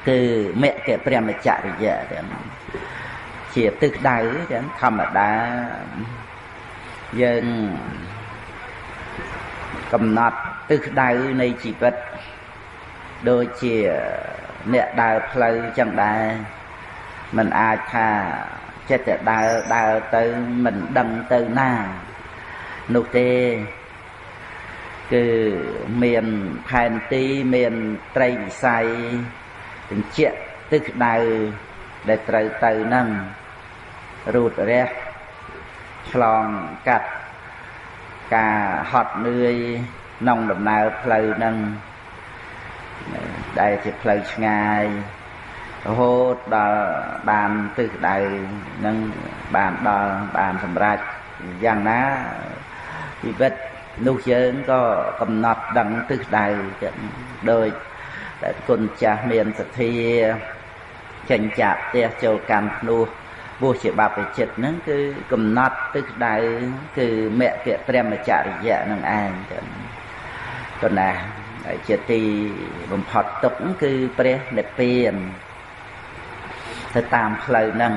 គឺមគ្គព្រះមច្ចរិយៈជាទិសដៅចឹងធម្មតាយើងកំណត់ទិសដៅនៃជីវិតដូចជាអ្នកដើរផ្លូវចឹងដែរมันអាចថាចិត្តតែដើរទៅមិនដឹងទៅណានោះទេគឺមានផែនទីមានត្រីវិស័យបញ្ជាក់ទិសដៅដែលត្រូវទៅនឹងរូតរះឆ្លងកាត់ការហត់នឿយក្នុងដំណើរផ្លូវនឹងដែលជាផ្លូវឆ្ងាយរហូតដល់បានទិសដៅនឹងបានដល់បានសម្រេចយ៉ាងណាជីវិតនោះយើងក៏កំណត់ដឹងទិសដៅដោយតែគុណចាស់មានសទ្ធាចេញចាក់ផ្ទះចូលកម្មភ្នោះពោះជាបព្វជិតហ្នឹងគឺកំណត់ទិសដៅគឺមគ្គព្រះមច្ចរិយៈនឹងឯងចឹងប៉ុន្តែជាទីបំផុតទុកគឺព្រះនិព្វានទៅតាមផ្លូវហ្នឹង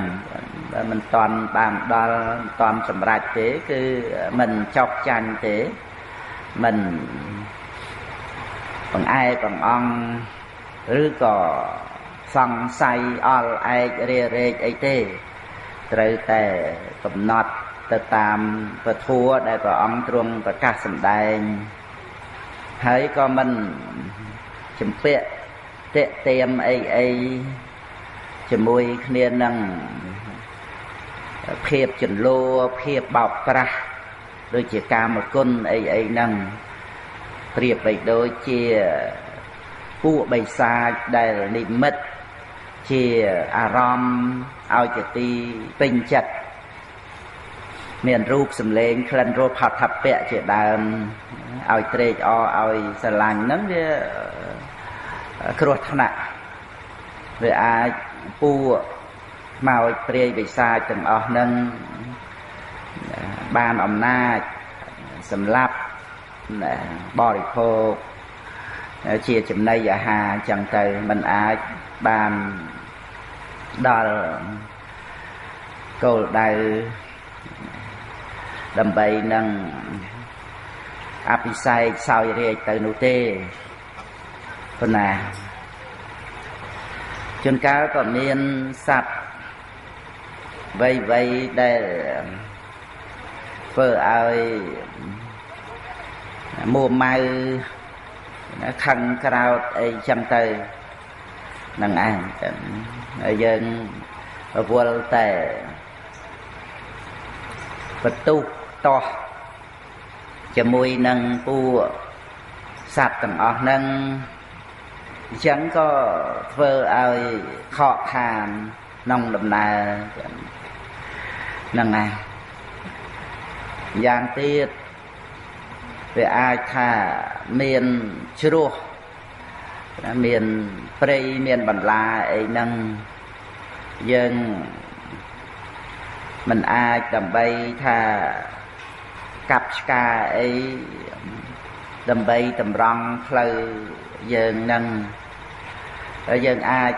បើមិនតាន់បានដល់មិនតាន់សម្រេចទេគឺមិនចោកចាញ់ទេមិនបង្អែកបង្អង់ឬក៏សង្ស័យអល់ឯករារែកអីទេត្រូវតែកំណត់ទៅតាមពធัวដែលព្រះអង្គទ្រង់ប្រកាសសម្ដែងហើយក៏មិនចម្ពាក់តេទៀមអីជាមួយគ្នានឹងភាពចន្លោភាពបោកប្រាស់ដូចជាកាមគុណអីហ្នឹងប្រៀបបីដូចជាពួកបិសាចដែលនិមិត្តជាអារម្មណ៍ឲ្យជាទីពេញចិត្តមានរូបសម្លេងក្លិនរសផតភៈជាដើមឲ្យត្រេកអរឲ្យស្រឡាញ់ហ្នឹងវាគ្រោះថ្នាក់វាអាចពួកមកព្រាយបិសាចទាំងអស់ហ្នឹងបានអំណាចសម្រាប់បរិភោគជាចំណីអាហារអញ្ចឹងទៅมันអាចបានដល់គោលដៅដើម្បីនឹងអភិសេកសោយរាជទៅនោះទេប៉ុន្តែជួនកាលក៏មានសត្វវ័យដែលធ្វើឲ្យមួម៉ៅខឹងក្រោតអីចឹងទៅនឹងឯងហើយយើងរវល់តែបន្ទុះតោះជាមួយនឹងពួកសត្វទាំងអស់ហ្នឹងអញ្ចឹងក៏ធ្វើឲ្យខកខានក្នុងដំណើរហ្នឹងឯងយ៉ាងទៀតវាអាចថាមានជ្រោះមានព្រៃមានបន្លាអីហ្នឹងយើងមិនអាចដើម្បីថាកាប់ឆ្កាអីដើម្បីតម្រង់ផ្លូវយើងហ្នឹងហើយយើងអាច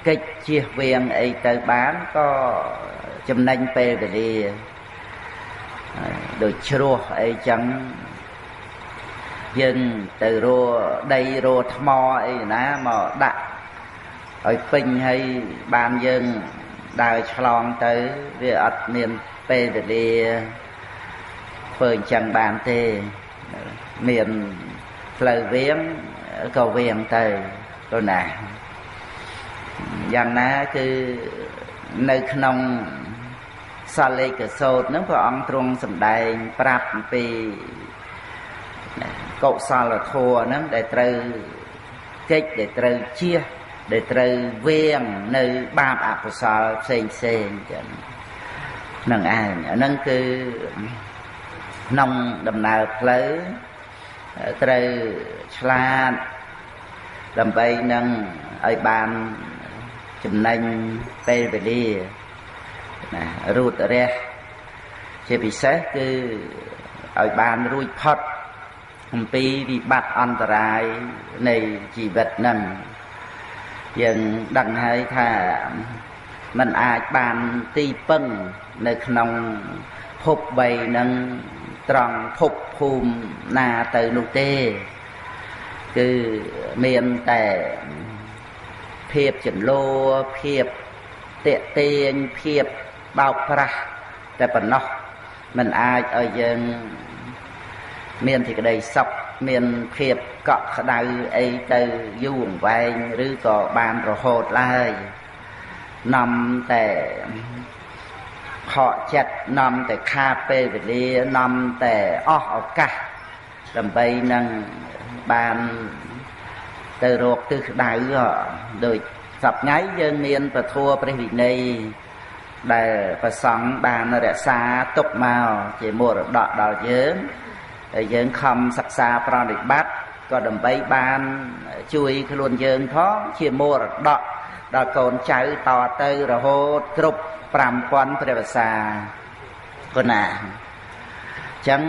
កិច្ចជៀសវាងអីទៅបានក៏ចំណេញពេលវេលាដូចជ្រោះអីចឹងយើងទៅរកដីរកថ្មអីណាមកដាក់ឲ្យពេញហើយបានយើងដើរឆ្លងទៅវាអត់មានពេលវេលាធ្វើអញ្ចឹងបានទេមានផ្លូវវាងក៏វាងទៅទៅណាយ៉ាងណាគឺនៅក្នុងសាលេកសោតហ្នឹងព្រះអង្គទ្រង់សម្ដែងប្រាប់អំពីកុសលធម៌ហ្នឹងដែលត្រូវកិច្ចដែលត្រូវជៀសដែលត្រូវវាងនៅបាបអកុសលផ្សេងចឹងហ្នឹងឯងអាហ្នឹងគឺក្នុងដំណើរផ្លូវត្រូវឆ្លាតដើម្បីនឹងឲ្យបានចំណេញពេលវេលាណារូតរះជាពិសេសគឺឲ្យបានរួចផុតអំពីវិបត្តិអន្តរាយនៃជីវិតហ្នឹង dân đăng hay thà mình ai bàn ti pưng nơiក្នុងភព3នឹងត្រង់ភពភូមិណាទៅនោះទេគឺមានតែភាពចន្លោភាពតាក់ទាញភាពបោកប្រាស់តែប៉ុណ្ណោះមិនអាចឲ្យយើងមានសេចក្តីសុខមានភាពកក់ក្ដៅអីទៅយូរអង្វែងឬក៏បានរហូតឡើយនាំតែខកចិត្តនាំតែខាតពេលវេលានាំតែអស់ឱកាសដើម្បីនឹងបានទៅរកទិសដៅដូចសប្ថ្ងៃយើងមានពធព្រះវិន័យដែលព្រះសង្ឃបានរក្សាទុកមកជាមរតកដល់យើងហើយយើងខំសិក្សាប្រតិបត្តិក៏ដើម្បីបានជួយខ្លួនយើងផងជាមរតកដល់កូនចៅតទៅរហូតគ្រប់5000ព្រះវស្សាគណាអញ្ចឹង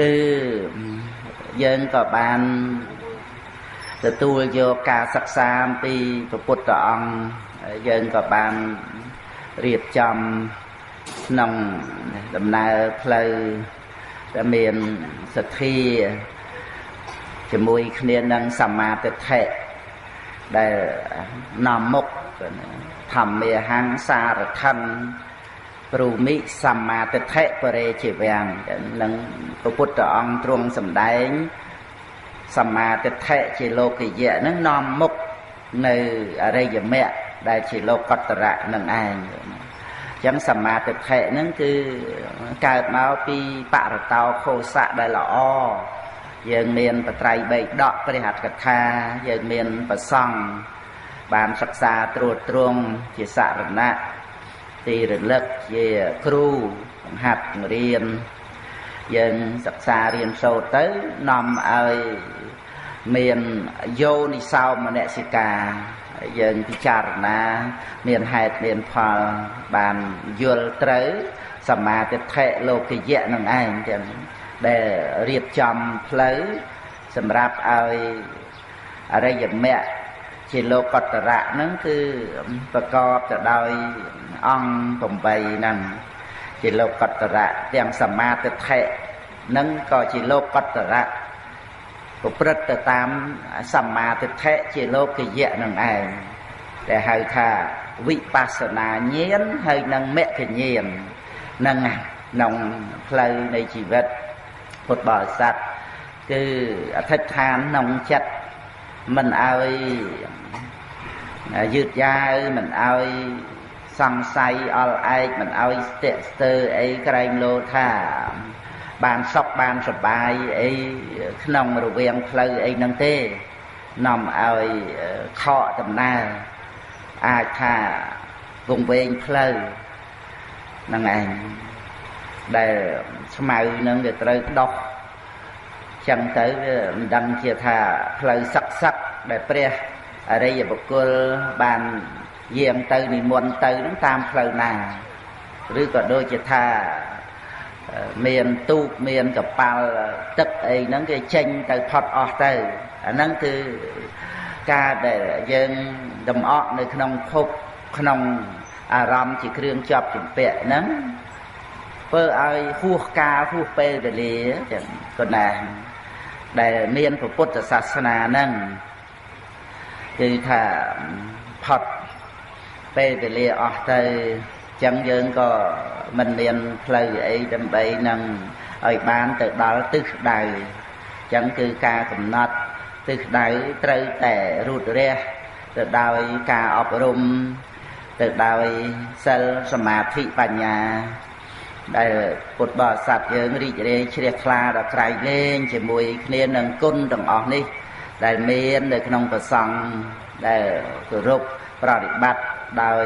គឺយើងក៏បានទទួលយកការសិក្សាអំពីព្រះពុទ្ធអង្គយើងក៏បានរៀបចំក្នុងដំណើរផ្លូវដែលមានសទ្ធាជាមួយគ្នានឹងសមាទិដ្ឋិដែលនាំមុខធម្មាហង្សារថੰព្រោមិសមាទិដ្ឋិបរិជាវាំងនឹងព្រះពុទ្ធអង្គទ្រង់សម្ដែងសមាទិដ្ឋិជាលោកយៈនឹងនាំមុខនៅអរិយមគ្គដែលជាលោកតរៈនឹងឯងអញ្ចឹងសមាទិដ្ឋិនឹងគឺកើតមកពីបរតោខោសៈដែលល្អយើងមានបត្រៃបេដកព្រះអត្ថកថាយើងមានប្រសង់បានសិក្សាត្រួតត្រងជាសរណៈទីរលឹកជាគ្រូបង្ហាត់បង្រៀនយើងសិក្សារៀនសូត្រទៅនាំឲ្យមានយោនិសោមនសិកាយើងពិចារណាមានហេតុមានផលបានយល់ត្រូវសមាទិដ្ឋិលោកយៈនឹងឯងទាំងដែលរៀបចំផ្លូវសម្រាប់ឲ្យអរិយមគ្គជាលោកតរៈហ្នឹងគឺប្រកបទៅដោយអង្គ8ហ្នឹងជាលោកតរៈទាំងសមាទិដ្ឋិហ្នឹងក៏ជាលោកតរៈប្រព្រឹត្តទៅតាមសមាទិដ្ឋិជាលោកយៈនឹងឯងដែលហៅថាវិបស្សនាញាណហើយនឹងមគ្គញាណនឹងក្នុងផ្លូវនៃជីវិតពុទ្ធបរិស័ទគឺអធិដ្ឋានក្នុងចិត្តមិនឲ្យយឺតយ៉ាវមិនឲ្យសង្ស័យអល់ឯកមិនឲ្យស្ទាក់ស្ទើរអីក្រែងលោថាបានសុខបានសប្បាយអីក្នុងរវាងផ្លូវអីហ្នឹងទេនាំឲ្យខកដំណើរអាចថាវង្វេងផ្លូវហ្នឹងឯងដែលស្មៅហ្នឹងវាត្រូវដោះចឹងទៅវាមិនដឹងជាថាផ្លូវសឹកសឹកដែលព្រះអរិយបុគ្គលបានយាងទៅនិមន្តទៅនឹងតាមផ្លូវណាឬក៏ដូចជាថាមានទូកមានកប៉ាល់ទឹកអីហ្នឹងគេចេញទៅផុតអស់ទៅអាហ្នឹងគឺការដែលយើងដំអក់នៅក្នុងភពក្នុងអារម្មណ៍ជាគ្រឿងជាប់ជំពាក់ហ្នឹងធ្វើឲ្យហួសកាលហួសពេលវេលាចឹងក៏ណាដែលមានពុទ្ធសាសនាហ្នឹងគឺថាផុតពេលវេលាអស់ទៅចឹងយើងក៏មិនមានផ្លូវអីដើម្បីនឹងឲ្យបានទៅដល់ទិសដៅចឹងគឺការកំណត់ទិសដៅត្រូវតែរូតរះទៅដោយការអប់រំទៅដោយសិលសមាធិបញ្ញាដែលពុទ្ធបរិស័ទយើងរីករាយជ្រះថ្លាដល់ក្រៃលែងជាមួយគ្នានឹងគុណទាំងអស់នេះដែលមាននៅក្នុងប្រសង្ឃដែលគោរពប្រតិបត្តិដោយ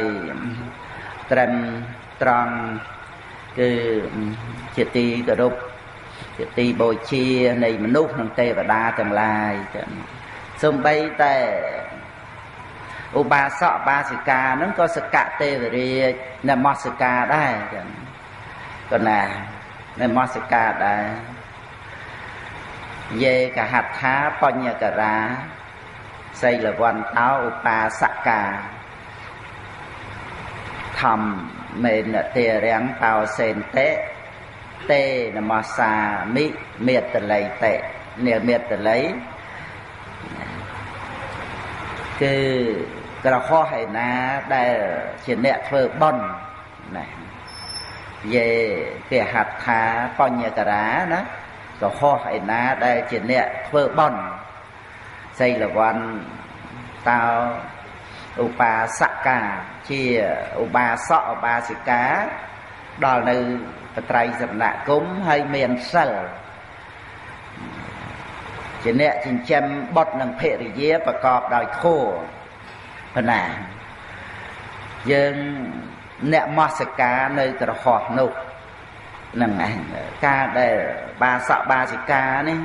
ត្រឹមត្រង់គឺជាទីគោរពជាទីបូជានៃមនុស្សនិងទេវតាទាំងឡាយចឹងសូម្បីតែឧបាសកបាសិកាហ្នឹងក៏សកទេវរាជនមស្ការដែរចឹងក៏ណានមស្ការដែរយេកហដ្ឋាបញ្ញករាស xây là văn táo upa saka thầm mền tề ráng tao sen tế tê nà mò xa mỹ miệt tờ lấy tệ nè miệt tờ lấy cứ cái khó hay na đây chỉ nè phơ bon này về cái hạt thá con nhà cà rá đó cái khó hay na đây chỉ nè phơ bon xây là văn tao upa saka chia upa sọ upa sika đó là trai dập nạ cúng hay miền sờ chỉ nè chinh châm bọt nâng phệ rì dế và cọp đòi khô phần nà dương nè mò sạc cá nơi cái họt nụ nâng ảnh ca để ba sọ ba sạc cá này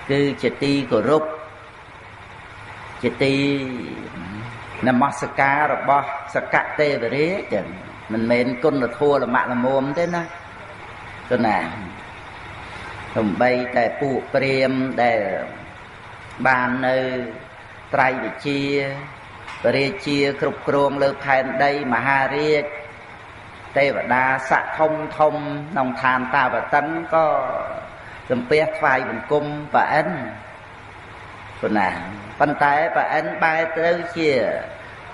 cứ chỉ ti của rút chỉ ti nè mò sạc cá rồi bò sạc cá tê về đấy chẳng mình mến con là thua là mạng là mồm thế nè con nè hồng bay tại phụ priêm để bàn nơi trai để chia cục cruông lơ phèn đây mà ha riết tê và đa xạ thông thông nòng than ta và tấn có dùm bếp phai bình cung và ấn con nè phân tay và ấn bay tới chia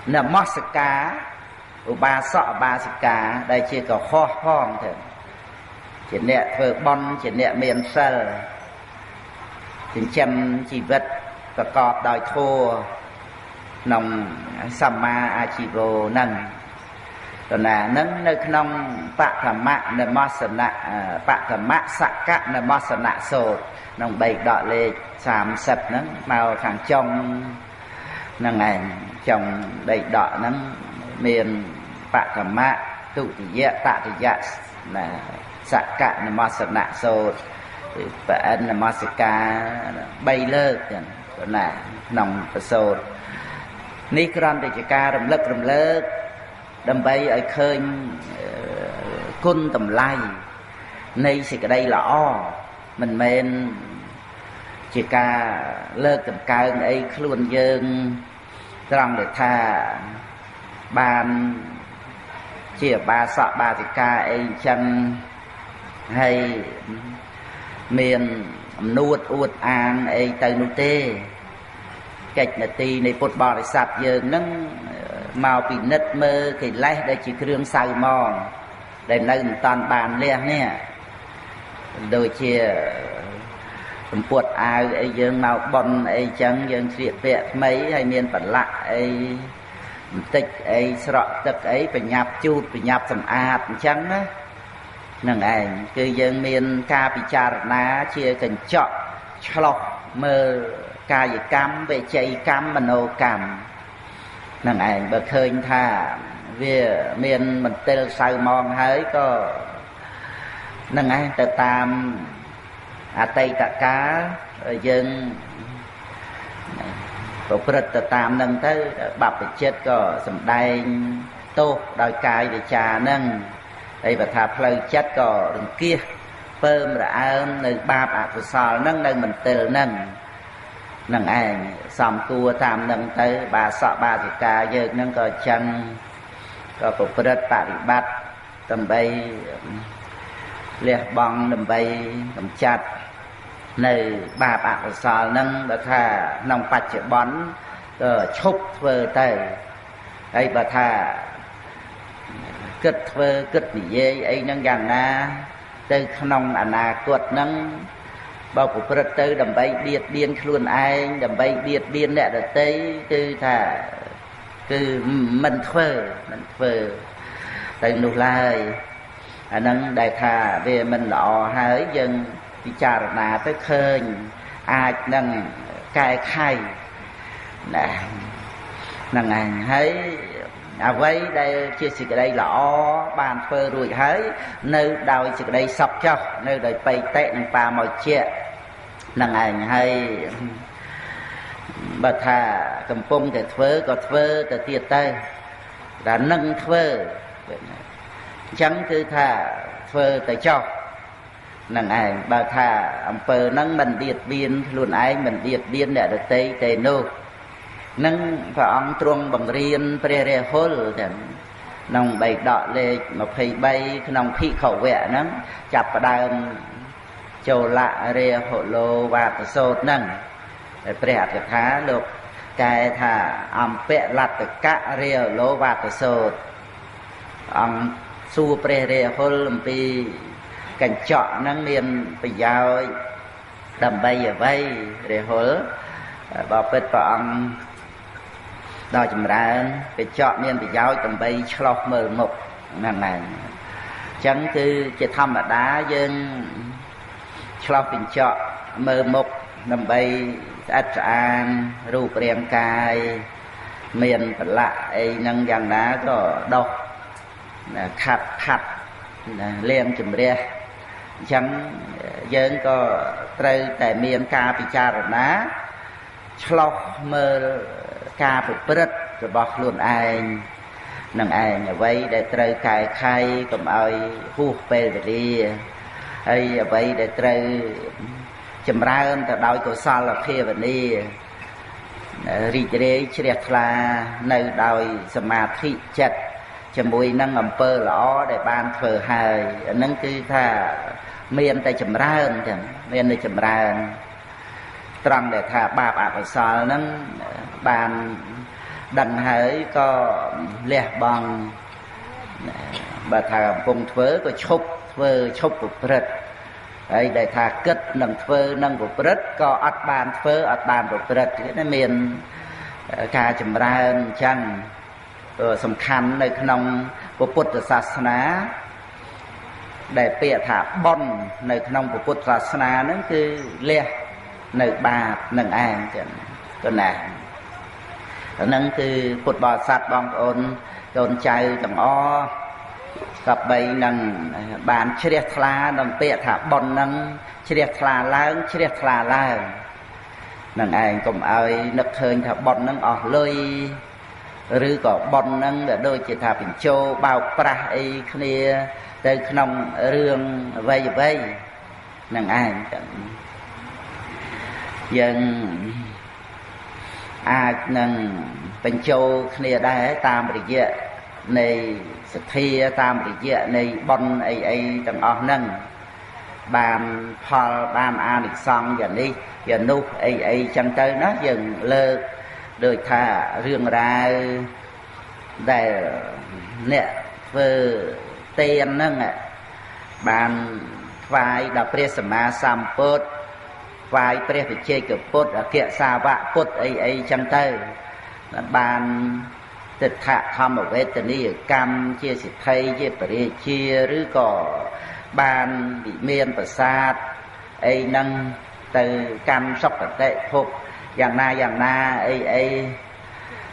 nè mót sạc cá ba sọ ba sạc cá đây chia có kho phong thôi chỉ nè thơ bon chỉ nè miền sơ chỉ chăm chỉ vật và cọp đòi thô nòng samma achivo nâng rồi là nâng nơi nông bạc thầm mạ nơi mò sờ nạ bạc thầm mạ sạc cát nơi mò sờ nạ sổ nòng bày đọ lê xàm sập nâng màu thằng trong nâng ảnh trong đầy đọ nâng miền bạc thầm mạ tụ thì dạ tạ thì dạ là sạc cạn là mò sờ nạ sổ và ấn là mò sờ ca bay lơ là nòng sổ ní con thì ca rầm lơ đâm bay ở khơi côn tầm lai nay thì cái đây là o mình men chỉ ca lơ tầm cao ấy luôn dương trong để tha ban chỉ ba sọ ba thì ca ấy chân hay miền nuốt uất an ấy tây nút tê cách là tì này bột bò để sạch giờ nâng màu bị nứt mơ thì lấy đây chỉ kêu sao mòn để nâng toàn bàn liền nè đôi chia bột ai ấy dương màu bòn ấy trắng dương chuyện vẹt mấy hay miền bản lạ ấy tích ấy sọ tích ấy phải nhập chút phải nhập sầm ạt trắng á nâng ảnh cứ dương miền ca bị cha ná chia cần chọn chọc mơ ca gì cam về chạy cam mà nô cam nâng ảnh bậc khơi tha về miền mình tên sao mong hỡi có nâng ảnh tự tam tây tạ cá dân có bật tự tam nâng tới bạp chết có sầm đai tô đòi cài để trà nâng đây và thà phơi chết có đằng kia phơm ra nơi ba bạc của sò nâng nâng mình tên nâng nâng ảnh xóm cua tam nâng tới bà sọ ba thì ca giờ nâng có chân có phục rất bà bị bắt tầm bay liệt bong tầm bay tầm chặt nơi bà bạc của sò nâng bà thà nông bạch chữ bón chúc vơ tay đây bà thà kích vơ kích bị dê ấy nâng gàng na từ nông à cuột nâng bao phủ rất tư đầm bay điệt điên luôn ai đầm bay điệt điên nè được tới cứ thà cứ mình phơ từ nụ lai nâng đại thà về mình lọ hỡi dân đi chà nà tới khơi ai nâng cài khai nè nâng ảnh hỡi với đây chia sẻ đây lọ bàn phơ rồi hỡi nơi đào chỉ đây sọc cho nơi đời bay tệ nâng pa mồi chia nâng ảnh hay bà thà cầm pông để phơ có phơ từ tiệt tay đã nâng phơ chẳng cứ thà phơ tới cho năng ai bao tha ông pơ nâng mình điệt biên luôn ai mình điệt biên để được tây tây nô nâng và ông trung bằng riêng pre re hol nông bày đọ lệ mà phải bay nông khí khẩu vẽ nó chập đàm châu lạ re hộ lô và tự sốt nâng pre hạt thá lục cái thà ông vẽ lặt cả re lô và tự sốt ông su pre re hol pi cảnh chọn nâng miền bây giờ đầm bay ở vây re hol bảo bết bọn đòi chùm ra cái chọn miền bị giáo tầm bay chọc mờ một ngàn này chẳng cứ chỉ thăm ở đá dân chọc bình chọn mờ một tầm bay ắt an rụp riêng cài miền bật lại nâng dàng đá có đọc khát khát liền chùm ra chẳng dân có trừ tại miền ca bị cha rồi ná chọc mờ ca phục bứt rồi bọc luôn ai nâng ai ở vậy để trời cài khai cầm ai hú về đi hay ở vậy để trời chầm ra hơn từ đôi cổ sao là kia về đi rì chế triệt là nơi đôi sma thị chật chầm bùi nâng ẩm pơ lõ để ban phở hài nâng cứ tha miền tay chầm ra hơn miền đây chầm ra hơn trăng để thả ba bạc ở sao nâng bàn đằng hỡi có lẹ bằng bà thà cùng thơ có chúc của bật ấy để thà kết nâng thơ nâng của bật có ắt bàn thơ ắt bàn của bật cái này miền ca chùm ra chăng sầm khăn nơi nông của Phậtศาสนา để bịa thả bon nơi nông của Phậtศาสนา nó cứ lẹ nơi bà nâng an cho nè nâng từ Phật bò sát bong ôn chạy tầm o gặp bầy nâng bàn chia thla nâng bịa thả bon nâng chia thla lang nâng ai cũng ai nực hơn thả bon nâng ở lơi rư có bon nâng để đôi chỉ thả bình châu bao pra ấy kia tới nông rương vây nâng ai dân ai nâng bình châu kia đây tam bỉ dệ này sự thi tam bỉ dệ này bon ấy tầng ở nâng bàn phò bàn an được xong giờ đi giờ nút ấy chẳng tới nó dừng lơ đời thà riêng ra để nè vừa tiền nâng bàn vai đọc pre sama samput vai pre phải chơi cửa put ở kia xa vạ put ấy chẳng tới bàn tịch thạ thăm ở vết tình yêu cam chia sẻ thay chia bể chia rứ cỏ bàn bị miên và sát ấy nâng từ cam sóc ở tệ phục dạng na ấy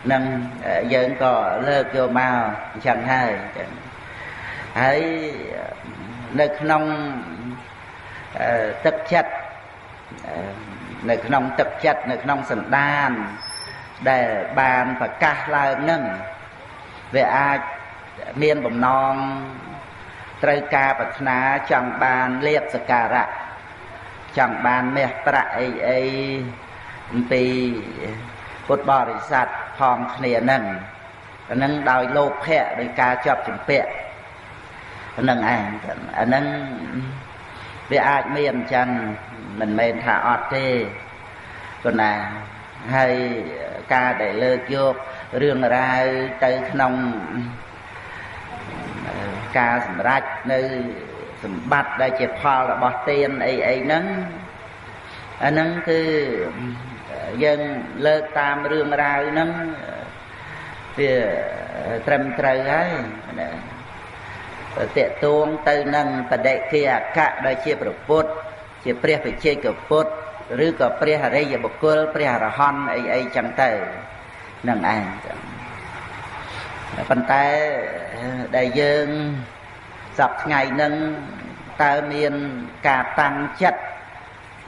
nâng dân có lơ vô màu chẳng hay ấy nơi nông tất chất nơi nông tất chất nơi nông sẵn đàn để bàn và ca lại nâng về ai miền bồng non trời ca bạch ná chẳng bàn liệt sạc cà rạ chẳng bàn mẹ bạ ấy vì Phật bò rì sạch phòng khné nâng đòi lô phẹ để ca chọp chừng phẹ nâng ảnh nâng về ai miền chẳng mình mền thả ọt tê còn là hay ca để lơ vô rương ra tới nông ca sầm rách nơi sầm bát đây chẹp pha là bọt tiền ấy nâng cứ dân lơ tam rương ra nâng về trầm trời ấy tiệt tuông từ nâng và đệ kia cả đây chia bậc Phật chia pre phải chia cửa Phật rư có pre hà đây bậc cô pre hà hon ấy chẳng tới nâng ảnh bàn tay đại dương dọc ngày nâng ta miền cả tăng chất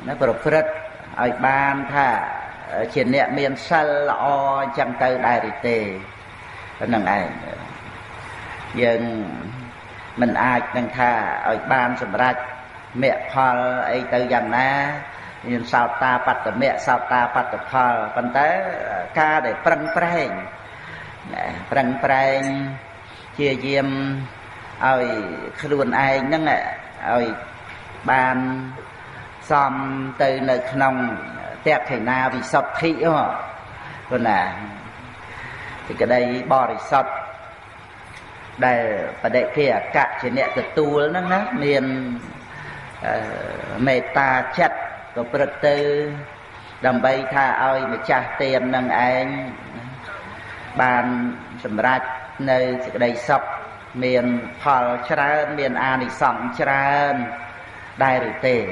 nó bậc Phật ở ban thà trên nệm miền sal lọ chẳng tới đại tề nâng ảnh dân mình ai nâng thà ở ban sầm rạch mẹ phật ấy từ dần na nhưng sao ta bắt được mẹ sao ta bắt được phật còn tới ca để prang prang chia diêm ơi luôn ai nâng ơi ban xóm từ nơi nông tẹp thể na vì sọt thị đó còn là thì cái đây bò thì sọt đây và đây kia cả trên nẹt từ tu nó miền mê ta chất của Phật tử đầm bay tha ơi mà cha tiền nâng anh bàn sầm rạch nơi cái đây sọt miền phò chả miền an thì sòng chả đại rồi tề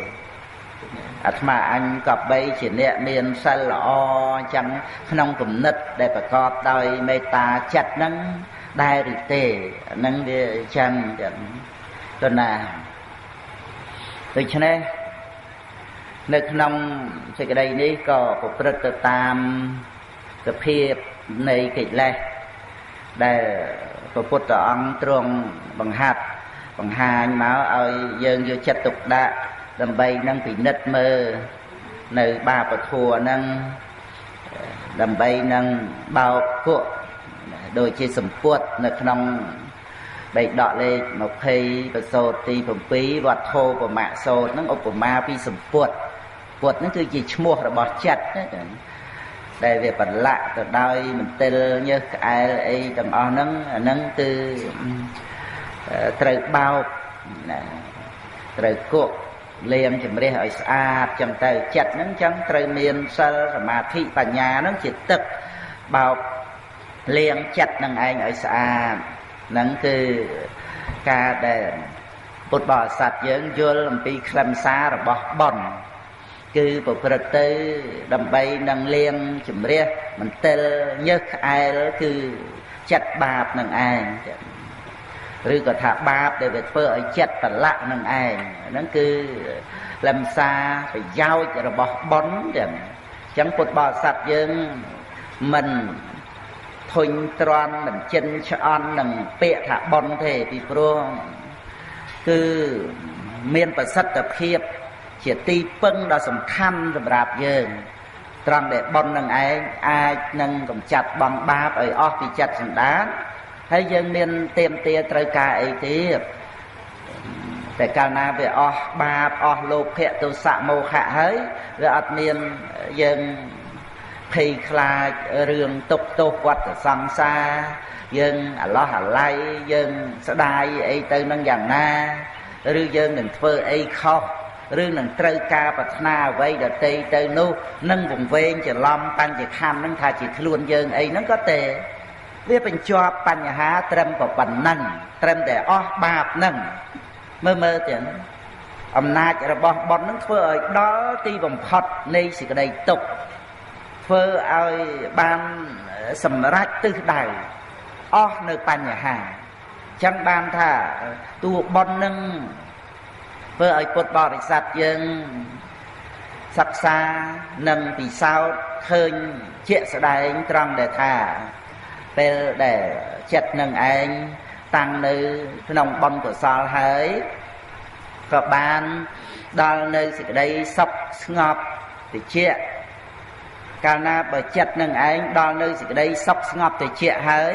mà anh cọp bay chỉ nẹt miền sân lọ chẳng không cùng nứt để bà cọp đôi mê ta chặt nâng đại rồi tề nâng đi chẳng cho là từ cho nên nơi không cái đây ní có một rất là tam cái phiệp này kịch lệ để có một ông trường bằng hạt bằng hai máu ơi dân vô chất tục đã đầm bay nâng bị nứt mơ nơi ba và thua nâng đầm bay nâng bao cuộn đôi chia sầm cuột nơi không bay đọ lên một khi và sô ti phẩm phí và thô của mạ sô nó ốp của ma pi sầm cuột nóคือchỉ mua rồi bỏ chặt đây về phần lạ từ đây mình tên như ai ấy tầm ao nâng từ trời bao trời cuộn liềm chấm rê ở xa chấm tay chặt nâng chẳng trời miền sơ mà thị và nhà nó chỉ tức bao liềm chặt nâng anh ở xa nâng từ ca để bột bò sạch dưỡng vô làm pi khăn xa rồi bỏ bòn cứ bộ Phật tử đầm bay nâng liêng chùm riêng mình tên nhớ ai đó cứ chặt bạp nâng ai rồi có thả bạp để về phơi chặt và lạ nâng ai nó cứ làm xa phải giao rồi bỏ bón chẳng bột bò sạch dưỡng mình thôi tròn mình chân cho ăn nâng bẹ thả bón thế thì pro cứ miền Bắc sạch tập hiệp chỉ ti phân đó sầm khăn sầm rạp dường tròn để bón nâng ai nâng cầm chặt bằng ba ở off thì chặt sầm đá thấy dân miền tiêm tia trời ca ấy tiếpแต่การนาไปออกบาปออกโลภะตุสะโมหะเฮ้ยแล้วอัดเมียนยังเพยคลาเรื่องตกวัดสังสายังอัลลอฮ์อะไรยังสดายไอ้เติมนั่งอย่างน่าหรือยังหนึ่งเฟอไอ้ข้อหรือหนึ่งเตยกาปัฒนาไว้เดี๋ยวเตยนู้นั่งวงเวงจะล้อมปันจะข้ามนั่งทาจิตล้วนยังไอ้นั่นก็เตะเรียกเป็นจอบปัญหาเตรียมกับปันนั่งเตรียมแต่ออกบาปนั่งเมื่อเตียนอำนาจระบบบอลนั้นเพื่อดอตีบ่มพอดในสิ่งใดตกเพื่อเอาบานสำรักตื้อใดอ้อในปัญหาจังบานถ้าตัวบอลนึงเพื่อไอ้ปดบริษัทยังศักษาหนึ่งปีเศร้าเคยเชี่ยแสดงตรังเดท่าเป็นแต่จัดหนึ่งเองตั้งในขนมบอลcủa sao hỡiก็บานดอลในสิ่งใดซับงอบติเชี่ยการนาบจัดหนึ่งเองดอลในสิ่งใดซับงอบติเชี่ยหาย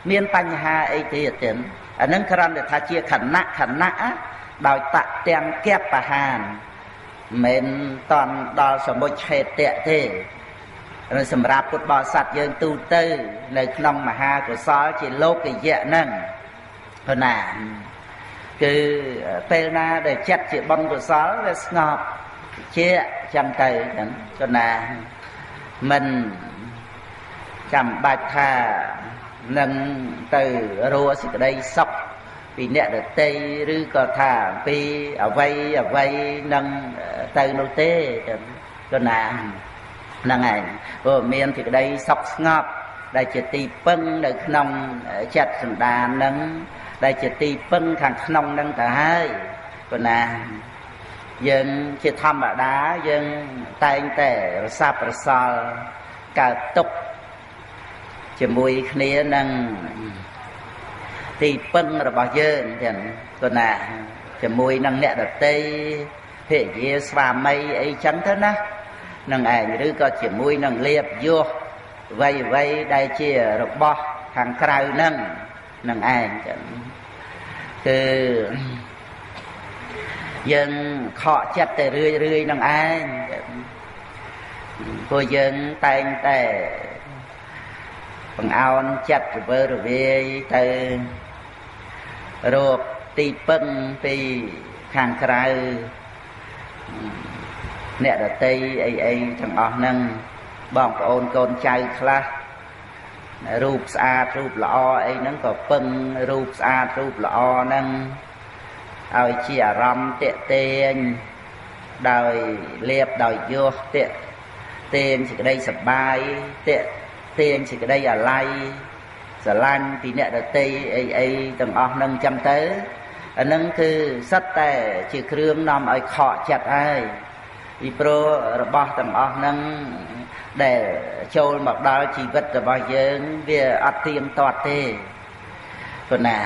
เมียนปัญหาไอ้ที่เต็มอันนั้นครั้งเดียวท่าเชี่ยขันนะดาวตะเตียงแก้ปะหานเหม็นตอนดอลสมบูรณ์เฉดเตะเทเราสำหรับพุทธบริษัทยังตูตื้อในขนมมหากุศลจีโลกกิเยนั่งขนาดคือเป็นนาได้จัดจีบอลกุศลและสงบเชี่ยจำใจนั้นขนาดมันจำบัตรท่านั่งตือรัวสิกได้ซับปีเนี้ยเด็กเตยหรือก็ท่าปีเอาไว้นั่งตือโนเต้ขนาดนั่งไงเมียนที่ได้ซับงอบได้จิตตีปึ้งได้ขนมจัดสันดานนั้นได้จิตตีปึ้งทางขนมนั้นแต่ให้ก็นะยังจะทำแบบนั้นยังแต่ซาประสาลกาตกจะมวยนี้นั่งตีปึ้งระบายเยอะอย่างก็นะข ជាមួយនឹងអ្នកដទៃភរិយាស្វាមីអីចឹងទៅណានឹងឯងឬក៏ជាមួយនឹងលៀបយោអ្វីដែលជារបស់ខាងក្រៅនឹងនឹងឯងចឹងគឺយើងខកចិត្តតែរឿយនឹងឯងព្រោះយើងតែងតែបង្អោនចិត្តរវើរវាយទៅរកទីពឹងពីខាងក្រៅអ្នកដទៃអីទាំងអស់ហ្នឹងបងប្អូនកូនចៅខ្លះរូបស្អាតរូបល្អអីហ្នឹងក៏ពឹងរូបស្អាតរូបល្អហ្នឹងឲ្យជាអារម្មណ៍តាក់ទាញដោយលៀបដោយយោះតាក់ទាញសេចក្តីសប្បាយតាក់ទាញសេចក្តីអាល័យស្រឡាញ់ពីអ្នកដទៃអីទាំងអស់ហ្នឹងចឹងទៅអាហ្នឹងគឺសិតតែជាគ្រឿងនាំឲ្យខកចិត្តហើយពីព្រោះរបស់ទាំងអស់ហ្នឹងដែលចូលមកដល់ជីវិតរបស់យើងវាអត់ទៀងទាត់ទេព្រោះណា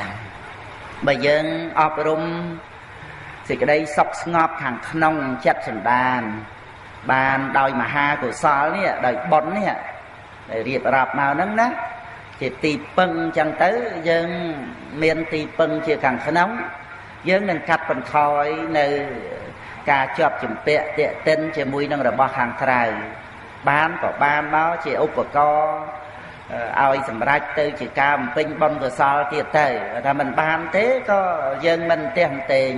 បើយើងអប់រំសេចក្តីសុខស្ងប់ខាងក្នុងចិត្តសន្តានបានដោយមហាកុសលនេះដោយបុណ្យនេះដែលរៀបរាប់មកហ្នឹងណាជាទីពឹងចឹងទៅយើងមានទីពឹងជាខាងក្នុងយើងនឹងកាត់បន្ថយនៅការជាប់ជំពាក់តាក់ទិនជាមួយនឹងរបស់ខាងក្រៅបានក៏បានមកជាឧបករណ៍ឲ្យសម្រេចទៅជាការបំពេញបុណ្យកុសលទៀតទៅថាមិនបានទេក៏យើងមិនទេះតេង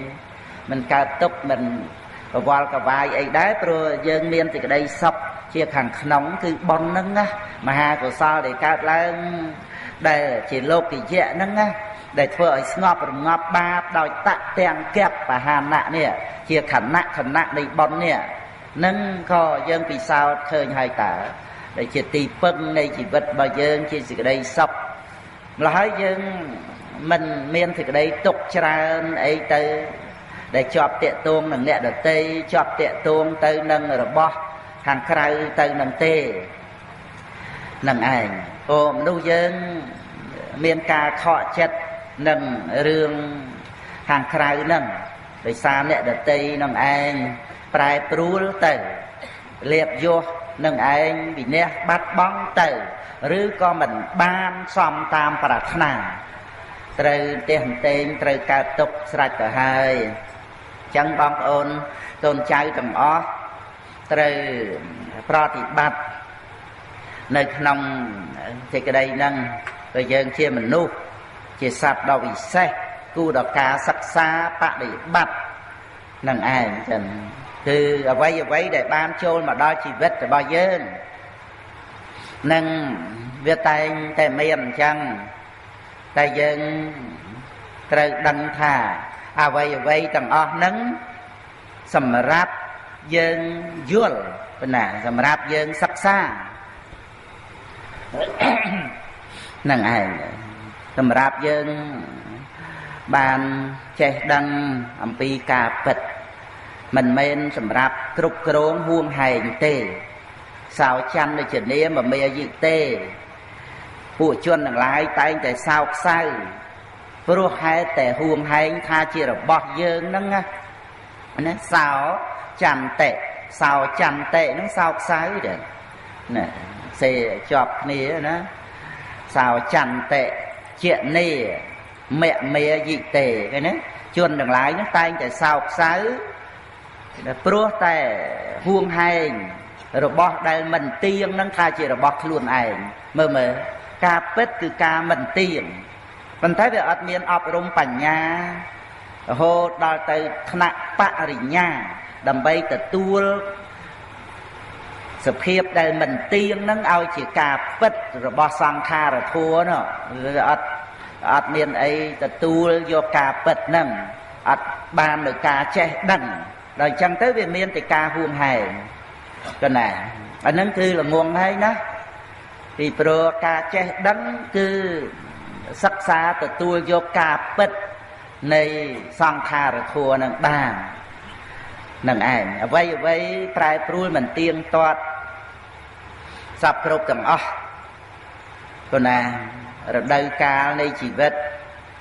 មិនកើតទុកមិនកវល់កវាយអីដែរព្រោះយើងមានសេចក្តីសុខជាខាងក្នុងគឺបុណ្យហ្នឹងណាមហាកុសលដែលកើតឡើងដែលជាលោកិយៈហ្នឹងណាដែលធ្វើឲ្យស្ងប់រងាប់បាបដោយតទាំងកៈបហានៈនេះជាខណៈនៃបុណ្យនេះនឹងក៏យើងពិសោធន៍ឃើញហើយតើដែលជាទីពឹងនៃជីវិតរបស់យើងជាសេចក្តីសុខម្ល៉េះហើយយើងមិនមានសេចក្តីទុកច្រើនអីទៅដែលជាប់តាក់ទងនឹងអ្នកដទៃជាប់តាក់ទងទៅនឹងរបស់ខាងក្រៅទៅនឹងទេនឹងឯងព្រោះមនុស្សយើងមានការខកចិត្តនឹងរឿងខាងក្រៅហ្នឹងដោយសារអ្នកដទៃនឹងឯងប្រែប្រួលទៅលៀបយោះនឹងឯងវិន័យបាត់បង់ទៅឬក៏មិនបានសមតាមប្រាថ្នាត្រូវទេះតេងត្រូវកើតទុកស្រេចទៅហើយអញ្ចឹងបងប្អូនកូនចៅទាំងអស់ត្រូវប្រតិបត្តិនៅក្នុងសេចក្តីហ្នឹងព្រោះយើងជាមនុស្សជាសត្វដ៏វិសេសគួរដល់ការសិក្សាបដិបត្តិនឹងឯងចឹងគឺអ្វីដែលបានចូលមកដល់ជីវិតរបស់យើងនឹងវាតែងតែមានអញ្ចឹងតែយើងត្រូវដឹងថាអ្វីទាំងអស់ហ្នឹងសម្រាប់យើងយល់ប៉ុណ្ណាសម្រាប់យើងសិក្សានឹងឯងសម្រាប់យើងបានចេះដឹងអំពីការពិតមិនមែនសម្រាប់គ្រប់គ្រងហួងហែងទេសោចន្ទជនាមមេយិទេពួកជនទាំងឡាយតែងតែសោកសៅព្រោះហេតុតែហួងហែងថាជារបស់យើងហ្នឹងណាសោចន្ទៈហ្នឹងសោកសៅទេណាសេជាប់គ្នាណាសោចន្ទៈជានេមេយិទេឃើញទេជនទាំងឡាយហ្នឹងតែងតែសោកសៅព្រោះតែហួងហែងរបស់ដែលមិនទៀងហ្នឹងថាជារបស់ខ្លួនឯងមើលការពិតគឺការមិនទៀងប៉ុន្តែវាអត់មានអប់រំបញ្ញារហូតដល់ទៅថ្នាក់បរិញ្ញាដើម្បីទទួលសភាពដែលមិនទៀងហ្នឹងឲ្យជាការពិតរបស់សង្ខារធัวនោះអត់មានអីទទួលយកការពិតហ្នឹងអត់បាននៅការចេះដឹងដល់អញ្ចឹងទៅវាមានតែការហួងហែងក៏ណាអាហ្នឹងគឺល្ងងហើយណាពីព្រោះការចេះដឹងគឺសិក្សាទទួលយកការពិតនៃសង្ខារធัวនឹងបាននឹងឯងអ្វីប្រែប្រួលមិនទៀងទាត់សពគ្រប់ទាំងអស់ក៏ណារដូវកាលនៃជីវិត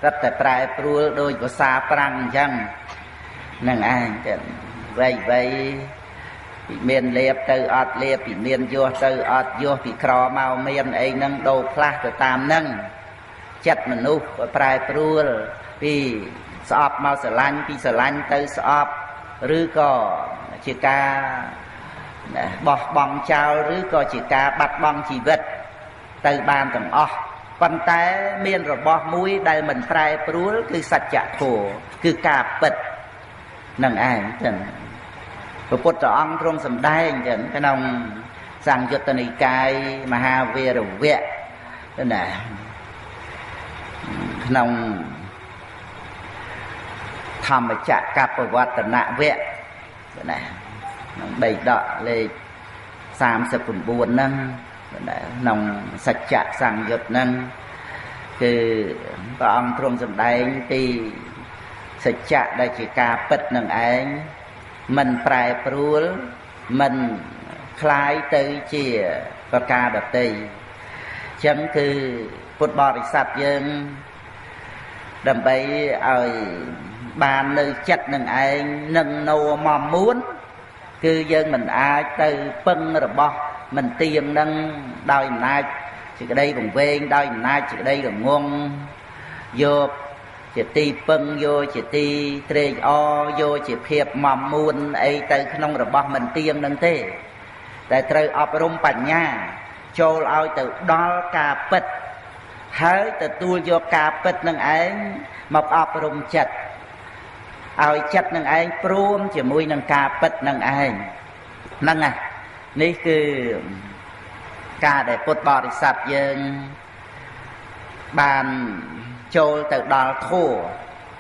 រត់តែប្រែប្រួលដោយភាសាប្រាំងអញ្ចឹង năng ai vậy vậy bị miền liệp từ ọt liệp bị miền vô từ ọt vô bị cò màu miền ấy nâng đồ pha từ tam nâng chặt mình nụ prai pruol vì sọp màu sờ lanh vì sờ lanh từ sọp rư có chỉ ca bỏ bong trao rư có chỉ ca bắt bong chỉ vật từ bàn tầm ọ còn té miền rồi bỏ mũi đây mình prai pruol cứ sạch chặt khổ cứ cà bật năng ai chẳngพระพุทธองค์ทรงสำแดงถึงขนมสังยุตตนิกายมหาเวรเวะนั่นแหละขนมธรรมจักรกับวัตนะเวะนั่นแหละใบดอกเลย30 นั่งนั่นแหละนองสัจจะสังยุตนั่งคือพระองค์ทรงสำแดงที่สัจจะได้จิกาปิดนั่งเองมันแปรปรวนมันคล้ายទៅជាប្រការដតីចឹងគឺពុទ្ធបរិស័ទយើងដើម្បីឲ្យបាននៅចិត្តនឹងឯងនឹងនោមមួនគឺយើងមិនអាចទៅពឹងរបស់មិនទៀងនឹងដោយអំណាចសេចក្តីវង្វេងដោយអំណាចសេចក្តីរងងយកជាទីពឹងយកជាទីត្រេកអរយកជាភាពមមមួនអីទៅក្នុងរបស់មិនទៀងនឹងទេតែត្រូវអប់រំបញ្ញាចូលឲ្យទៅដល់ការពិតហើយទទួលយកការពិតនឹងឯងមកអប់រំចិត្តឲ្យចិត្តនឹងឯងព្រមជាមួយនឹងការពិតនឹងឯងហ្នឹងណានេះគឺការដែលពុទ្ធបរិស័ទយើងបានចូលទៅដល់ធម៌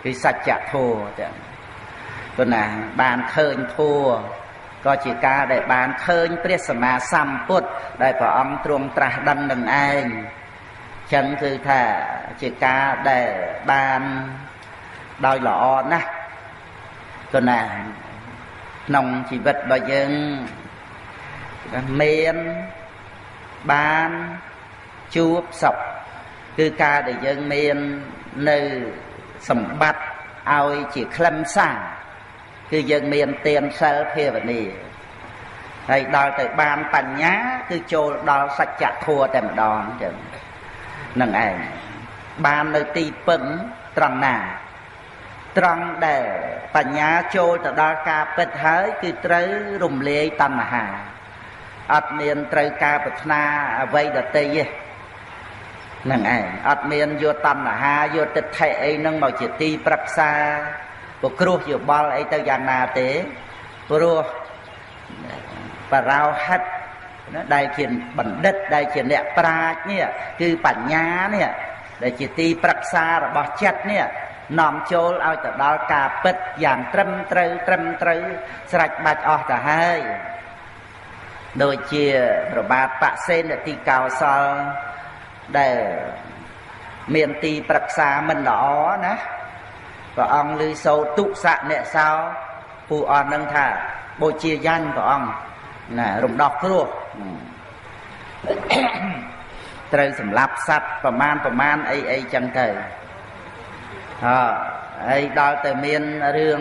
គឺសច្ចធម៌ទាំងព្រោះណាបានឃើញធម៌ក៏ជាការដែលបានឃើញព្រះសម្មាសម្ពុទ្ធដែលព្រះអង្គទ្រង់ត្រាស់ដឹងនឹងឯងចឹងគឺថាជាការដែលបានដោយល្អណាស់ព្រោះណាក្នុងជីវិតរបស់យើងមានបានជួបសុខគឺការដែលយើងមាននៅសម្បត្តិឲ្យជាខ្លឹមសារគឺយើងមានទានសិលភាវនាហើយដល់ទៅបានបញ្ញាគឺចូលដល់សច្ចធម៌តែម្ដងចឹងនឹងឯងបាននៅទីពឹងត្រង់ណាត្រង់ដែលបញ្ញាចូលទៅដល់ការពិតហើយគឺត្រូវរំលាយតណ្ហាអត់មានត្រូវការប្រាថ្នាអ្វីដទៃទេនឹងឯងអត់មានយកតណ្ហាយកទិដ្ឋិអីហ្នឹងមកជាទីប្រឹក្សាព្រោះគ្រោះយោបល់អីទៅយ៉ាងណាទេព្រោះបរោហិតដែលជាបណ្ឌិតដែលជាអ្នកប្រាជ្ញនេះគឺបញ្ញានេះដែលជាទីប្រឹក្សារបស់ចិត្តនេះនាំចូលឲ្យទៅដល់ការពិតយ៉ាងត្រឹមត្រូវស្រេចបាច់អស់ទៅហើយដូចជាប្របាទបសេនតិកោសលដែលមានទីប្រឹក្សាមិនល្អណាព្រះអង្គឮសូរទុសៈអ្នកសោពួកអស់នឹងថាបូជាយញ្ញព្រះអង្គណារំដោះគ្រោះត្រូវសម្លាប់សត្វប្រមាណអីចឹងទៅហើយដល់ទៅមានរឿង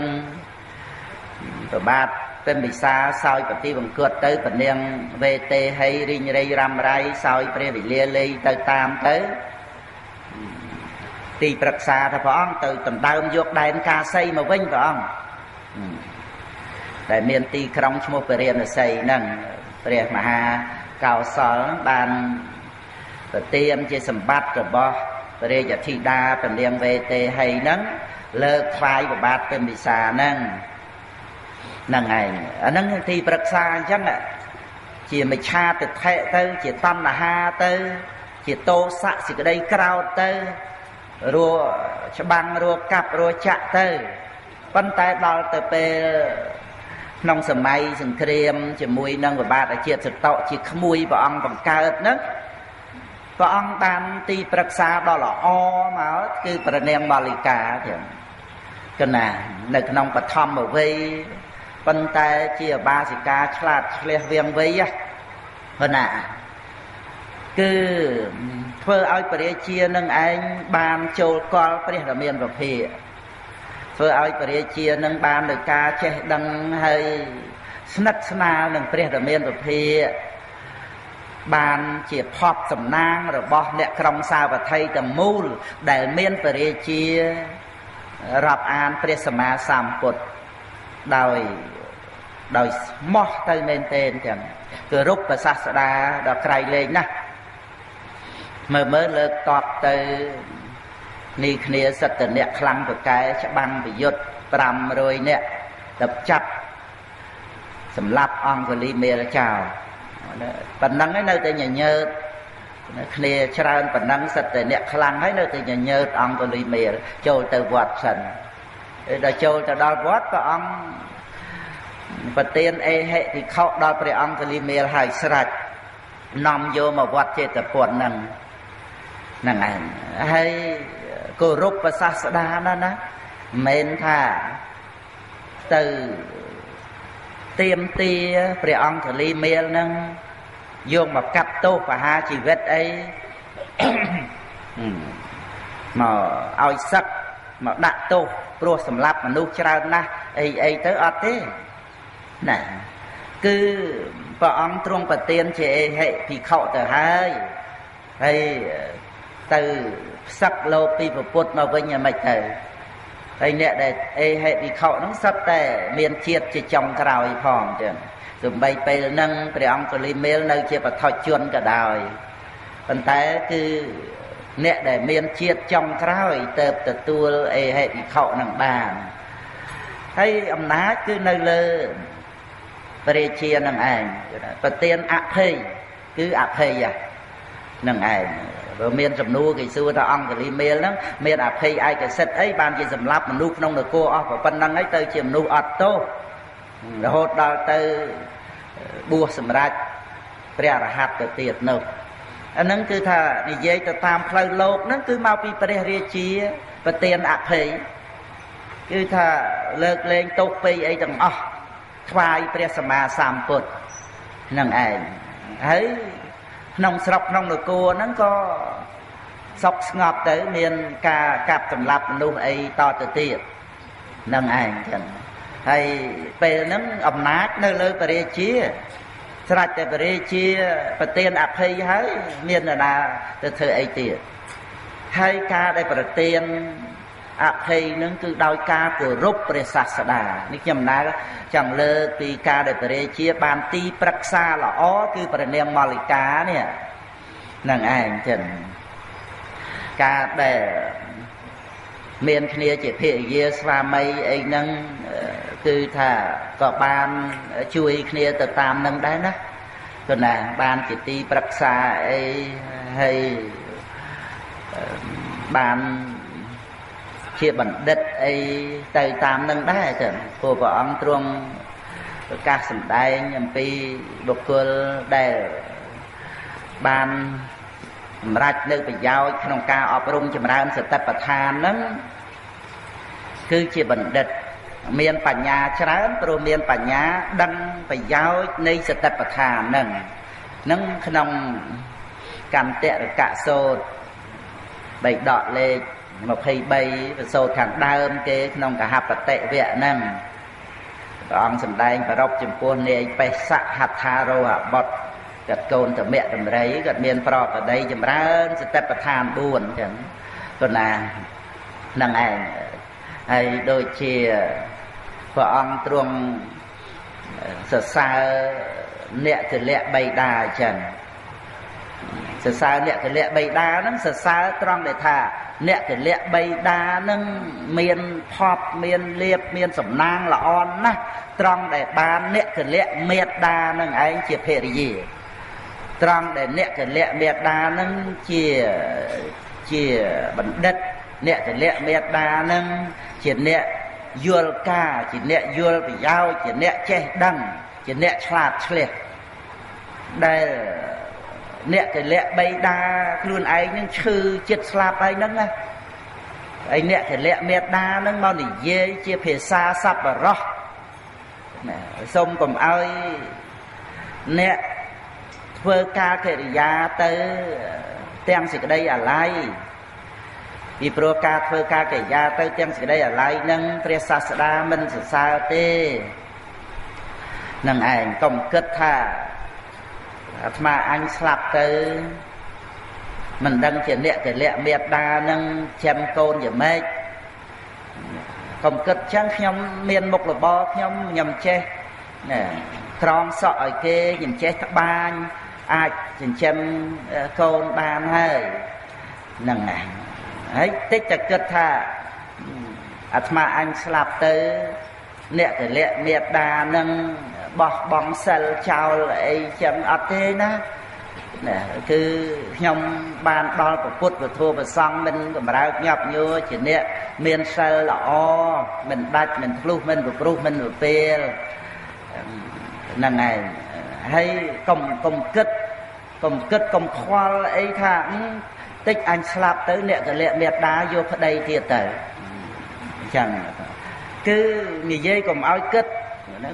ប្របាទเป็นវិសាសោយប្រតិបង្គត់ទៅពនាងវេទេហើយរីងរៃរ៉ាំរៃសោយព្រះវិលាលេទៅតាមទៅទីប្រឹក្សាថាព្រះអង្គទៅដណ្ដើមយកដែនកាសីមកវិញព្រះអង្គដែលមានទីក្រុងឈ្មោះពរាណសីហ្នឹងព្រះមហាកោសលបានប្រទានជាសម្បត្តិរបស់ព្រះរាជធីតាពនាងវេទេហើយហ្នឹងលើកថ្វាយប្របាទពេញវិសាហ្នឹងហ្នឹងឯងអាហ្នឹងទីប្រឹក្សាអញ្ចឹងជាមិច្ឆាទិដ្ឋិទៅជាតណ្ហាទៅជាតោសៈសេចក្តីក្រោធទៅរੂច្បាំងរੂកាប់រੂចាក់ទៅប៉ុន្តែដល់ទៅពេលក្នុងសម័យសង្គ្រាមជាមួយនឹងប្របាទអាជាតិសតៈជាក្មួយព្រះអង្គបង្កើតហ្នឹងព្រះអង្គបានទីប្រឹក្សាដ៏ល្អមកគឺព្រះនាងម៉ាលីកាទៀតកណានៅក្នុងបឋមវ័យប៉ុន្តែជាបាសិកាឆ្លាតឆ្លះវៀងវៃហ្នឹងណាគឺធ្វើឲ្យព្រះរាជានឹងឯងបានចូលកល់ព្រះរាមាប្រភេទ ធ្វើឲ្យព្រះរាជានឹងបានដោយការចេះដឹងហើយស្និទ្ធស្នាលនឹងព្រះរាមាពុភា បានជាភពសំណាងរបស់អ្នកក្រុងសាវត្ថីទាំងមូលដែលមានព្រះរាជារាប់អានព្រះសម្មាសម្ពុទ្ធដោយស្មោះទៅមែនទែនចឹងគឺរូបព្រះសាស្តាដល់ក្រៃលែងណាស់មើលលើកតបទៅនេះគ្នាសិតតអ្នកខ្លាំងប្រកែច្បាំងប្រយុទ្ធ500នាក់ទៅចាប់សម្លាប់អង្គលីមេរចោលប៉ុណ្ណឹងឯនៅតែញញើតគ្នាច្រើនប៉ុណ្ណឹងសិតតែអ្នកខ្លាំងហើយនៅតែញញើតអង្គលីមេរចូលទៅវត្តសិនដល់ចូលទៅដល់វត្តព្រះអង្គប្រទានអេហិភិក្ខុដល់ព្រះអង្គលីមេរហើយស្រេចនាំយកមកវត្តចេតពុទ្ធហ្នឹងឯងហើយគោរពព្រះសាស្តាណាមិនថាទៅទៀមទាព្រះអង្គលីមេរហ្នឹងយកមកកាត់ទោសបហាជីវិតអីមកឲ្យសឹកមកដាក់ទោសព្រោះសម្លាប់មនុស្សច្រើនណាស់អីទៅអត់ទេណាគឺព្រះអង្គទ្រង់ប្រទានជាអេហិភិក្ខុទៅហើយទៅផ្សឹកលោកពីពុទ្ធមកវិញយ៉ាងម៉េចទៅហើយអ្នកដែលអេហិភិក្ខុហ្នឹងសុទ្ធតែមានជាតិជាចុងក្រោយផងចឹងទោះបីពេលហ្នឹងព្រះអង្គលីមេលនៅជាបឋិជនក៏ដោយប៉ុន្តែគឺអ្នកដែលមានជាតិចុងក្រោយទៅទទួលអេហិភិក្ខុហ្នឹងបានហើយអំណាចគឺនៅលើព្រះរាជានឹងឯងប្រទានអភ័យគឺអភ័យនឹងឯងបើមានសំណួរគេសួរថាអង្គលីមេលហ្នឹងមានអភ័យឯកសិទ្ធអីបានជាសម្លាប់មនុស្សក្នុងនគរអស់ប៉ុណ្ណឹងហើយទៅជាមនុស្សអត់ទោសរហូតដល់ទៅបួសសម្រេចព្រះអរហន្តទៅទៀតនោះអាហ្នឹងគឺថានិយាយទៅតាមផ្លូវលោកហ្នឹងគឺមកពីព្រះរាជាប្រទានអភ័យគឺថាលើកលែងទោសពេកអីទាំងអស់ថ្វាយព្រះសម្មាសម្ពុទ្ធនឹងឯងហើយក្នុងស្រុកក្នុងនគរហ្នឹងក៏សុខស្ងប់ទៅមានការកាប់សម្លាប់មនុស្សអីតទៅទៀតនឹងឯងចឹងហើយពេលហ្នឹងអំណាចនៅលើព្រះរាជាស្រេចតែព្រះរាជាប្រទានអភ័យហើយមាននរណាទៅធ្វើអីទៀតហើយការដែលប្រទានអភ័យនឹងគឺដោយការគោរពព្រះសាស្តានេះខ្ញុំណាចង់លើកពីការដែលព្រះរាជាបានទីប្រឹក្សាល្អគឺព្រះនាងម៉ាលិកានេះនឹងឯងចឹងការដែលមានគ្នាជាភរិយាស្វាមីអីហ្នឹងគឺថាក៏បានជួយគ្នាទៅតាមនឹងដែរណាគឺណាបានជាទីប្រឹក្សាអីហើយបានជាបណ្ឌិតអីទៅតាមនឹងដែរចឹងព្រោះព្រះអង្គទ្រង់ប្រកាសសម្ដែងអំពីបុគ្គលដែលបានសម្រេចនៅប្រយោជន៍ក្នុងការអប់រំចម្រើនសតិប្បដ្ឋានហ្នឹងគឺជាបណ្ឌិតមានបញ្ញាច្រើនព្រោះមានបញ្ញាដឹងប្រយោជន៍នៃសតិប្បដ្ឋានហ្នឹងក្នុងកន្តរកសូត្របៃដកលេខ23ប្រសូតខាងដើមគេក្នុងកហបតិវៈហ្នឹងព្រះអង្គសម្ដែងប្រពចំពោះនាយបេសៈហដ្ឋារោហបុត្រគាត់កូនតមៈតម្រៃគាត់មានប្រកដីចម្រើនសតិប្បដ្ឋាន4អញ្ចឹងគាត់ណានឹងឯងហើយដូចជាព្រះអង្គទ្រង់សរសើរអ្នកទលៈបៃតាអញ្ចឹងសរសើរអ្នកទលៈបៃតាហ្នឹងសរសើរត្រង់ដែលថាអ្នកទលៈបៃតាហ្នឹងមានផប់មានលៀបមានសំណាងល្អណាស់ត្រង់ដែលបានអ្នកទលៈមេត្តានឹងឯងជាភរិយាត្រង់ដែលអ្នកទលៈមេត្តានឹងជាបណ្ឌិតអ្នកទលៈមេត្តានឹងជាអ្នកយល់ការជាអ្នកយល់ប្រយោជន៍ជាអ្នកចេះដឹងជាអ្នកឆ្លាតឆ្លៀសដែលអ្នកទលៈបៃតាខ្លួនឯងនឹងឈឺចិត្តស្លាប់ហើយហ្នឹងណាហើយអ្នកទលៈមេត្តាហ្នឹងមកនិយាយជាភាសាសប្បុរសណាសូមកុំឲ្យអ្នកធ្វើការកិរិយាទៅទាំងសេចក្តីអាល័យ ពីព្រោះការធ្វើការកិរិយាទៅទាំងសេចក្តីអាល័យនឹងព្រះសាស្តាមិនសរសើរទេនឹងឯងកុំគិតថាអាត្មាអញស្លាប់ទៅមិនដឹងជាអ្នកកលៈមេត្តានឹងចាំកូនយ៉ាងម៉េចកុំគិតចឹងខ្ញុំមានមុខរបរខ្ញុំចេះក្រងសក់ឲ្យគេខ្ញុំចេះត្បាញអាចចិញ្ចឹមកូនបានហើយហ្នឹងហើយតិចតែគិតថាអាត្មាអញស្លាប់ទៅអ្នកកលៈមេត្តានឹងបោះបង់សិលចោលអីចឹងអត់ទេណាគឺខ្ញុំបានដល់ពុទ្ធពធប្រសង់មិនកម្រើកញាប់ញួរជាអ្នកមានសិលល្អមិនដាច់មិនធ្លុះមិនប្រព្រោះមិនប្រពេលហ្នឹងឯងហើយកុំគិតកុំខ្វល់អីថាតិចអញស្លាប់ទៅអ្នកកលៈមេត្តាយកប្តីទៀតទៅអញ្ចឹងគឺនិយាយកុំឲ្យគិត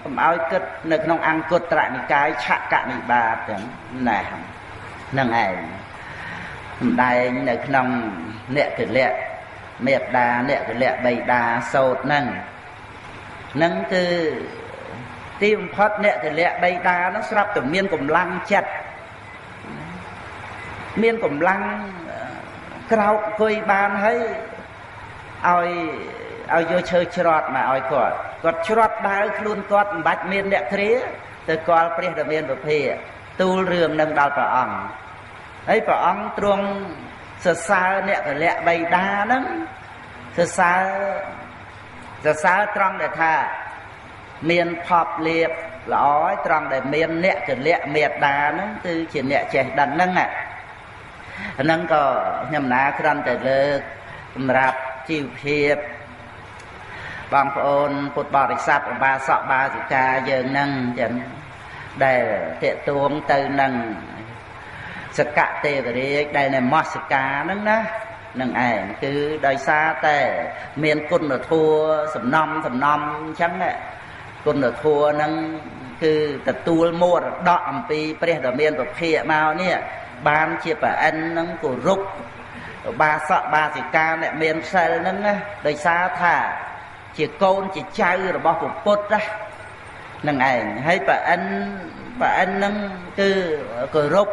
កុំឲ្យគិតនៅក្នុងអង្គត្រនិកាយឆកនិបាតចឹងណាហ្នឹងឯងសម្ដែងនៅក្នុងអ្នកកលៈមេត្តាអ្នកកលៈបិតាសូត្រហ្នឹងគឺទីបំផុតអ្នកកលៈបិតាហ្នឹងស្រាប់តែមានកម្លាំងចិត្តមានកម្លាំងក្រោកអង្គុយបានហើយឲ្យយកឈើច្រត់មកឲ្យគាត់ច្រត់ដើរខ្លួនគាត់មិនបាច់មានអ្នកគ្រាទៅគាល់ព្រះដ៏មានពភៈទូលរឿងនឹងដល់ព្រះអង្គហើយព្រះអង្គទ្រង់សរសើរអ្នកកលៈបិតាហ្នឹងសរសើរត្រង់ដែលថាមានផប់លៀបល្អហើយត្រង់ដែលមានអ្នកកលៈមេត្តាហ្នឹងគឺជាអ្នកចេះដឹងហ្នឹងហ្នឹងក៏ខ្ញុំណាគ្រាន់តែលើកសម្រាប់ជីវភាពបងប្អូនពុទ្ធបរិស័ទឧបាសកបាសិកាយើងហ្នឹងចឹងដែលតេតួងទៅនឹងសកទេវរាជដែលនៅមស្សិកាហ្នឹងណានឹងឯងគឺដោយសារតែមានគុណធម៌សំណំអញ្ចឹងគុណធម៌ហ្នឹងគឺទទួលមរតកអំពីព្រះដ៏មានពភៈមកនេះបានជាប្រអិនហ្នឹងគោរពបាសកបាសិកាអ្នកមានសិលហ្នឹងណាដោយសារថាជាកូនជាចៅរបស់ពុទ្ធហ្នឹងឯងហើយប្រអិនហ្នឹងគឺគោរព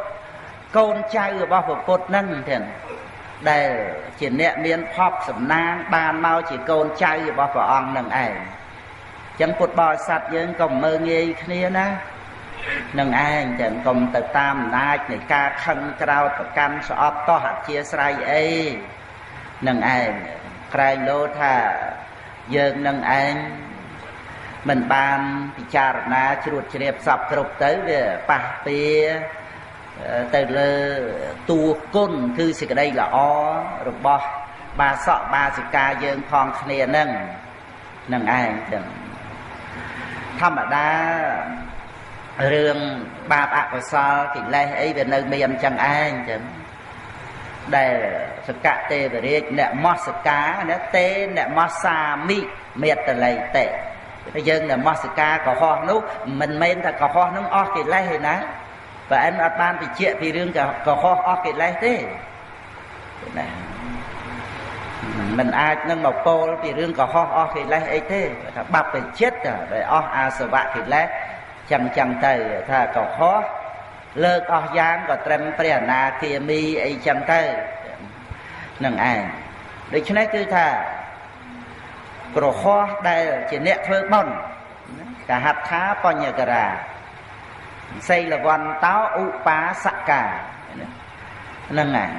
កូនចៅរបស់ពុទ្ធហ្នឹងទាំងដែលជាអ្នកមានផប់សំណាងបានមកជាកូនចៅរបស់ព្រះអង្គហ្នឹងឯងអញ្ចឹងពុទ្ធបរិស័ទយើងក៏មើលងាយគ្នាណានឹងឯងចឹងកុំទៅតាមអំណាចនៃការខឹងក្រោធប្រកាន់ស្អប់តោះអធិស្ឋានអីនឹងឯងក្រែងលោថាយើងនឹងឯងមិនបានពិចារណាជ្រួតជ្រាបសពគ្រប់ទៅវាប៉ះពៀទៅលើតួគុណគឺសេចក្តីល្អរបស់បាសកបាសិកាយើងផងគ្នានឹងឯងចឹងធម្មតារឿងបាបអកុសលកិលេសអីវានៅមានចឹងឯងចឹងដែលសកទេវរាជអ្នកមស្សិកាណាទេអ្នកមស្សាមិមេតល័យតេយើងអ្នកមស្សិកាកុហកនោះមិនមែនថាកុហកនោះអស់កិលេសទេណាបើអិនអត់បានបញ្ជាក់ពីរឿងកុហកអស់កិលេសទេណាមិនអាចនឹងមកពោលពីរឿងកុហកអស់កិលេសអីទេថាបព្វជិតដែលអស់អាសវៈកិលេសចឹងទៅថាកុហកលើកអស់យ៉ាងក៏ត្រឹមព្រះអនាគាមីអីចឹងទៅនឹងឯងដូច្នេះគឺថាក្រហោះដែលជាអ្នកធ្វើបុណ្យកហត្ថាបញ្ញការាសីលវន្តោឧបាសកាហ្នឹងហើយ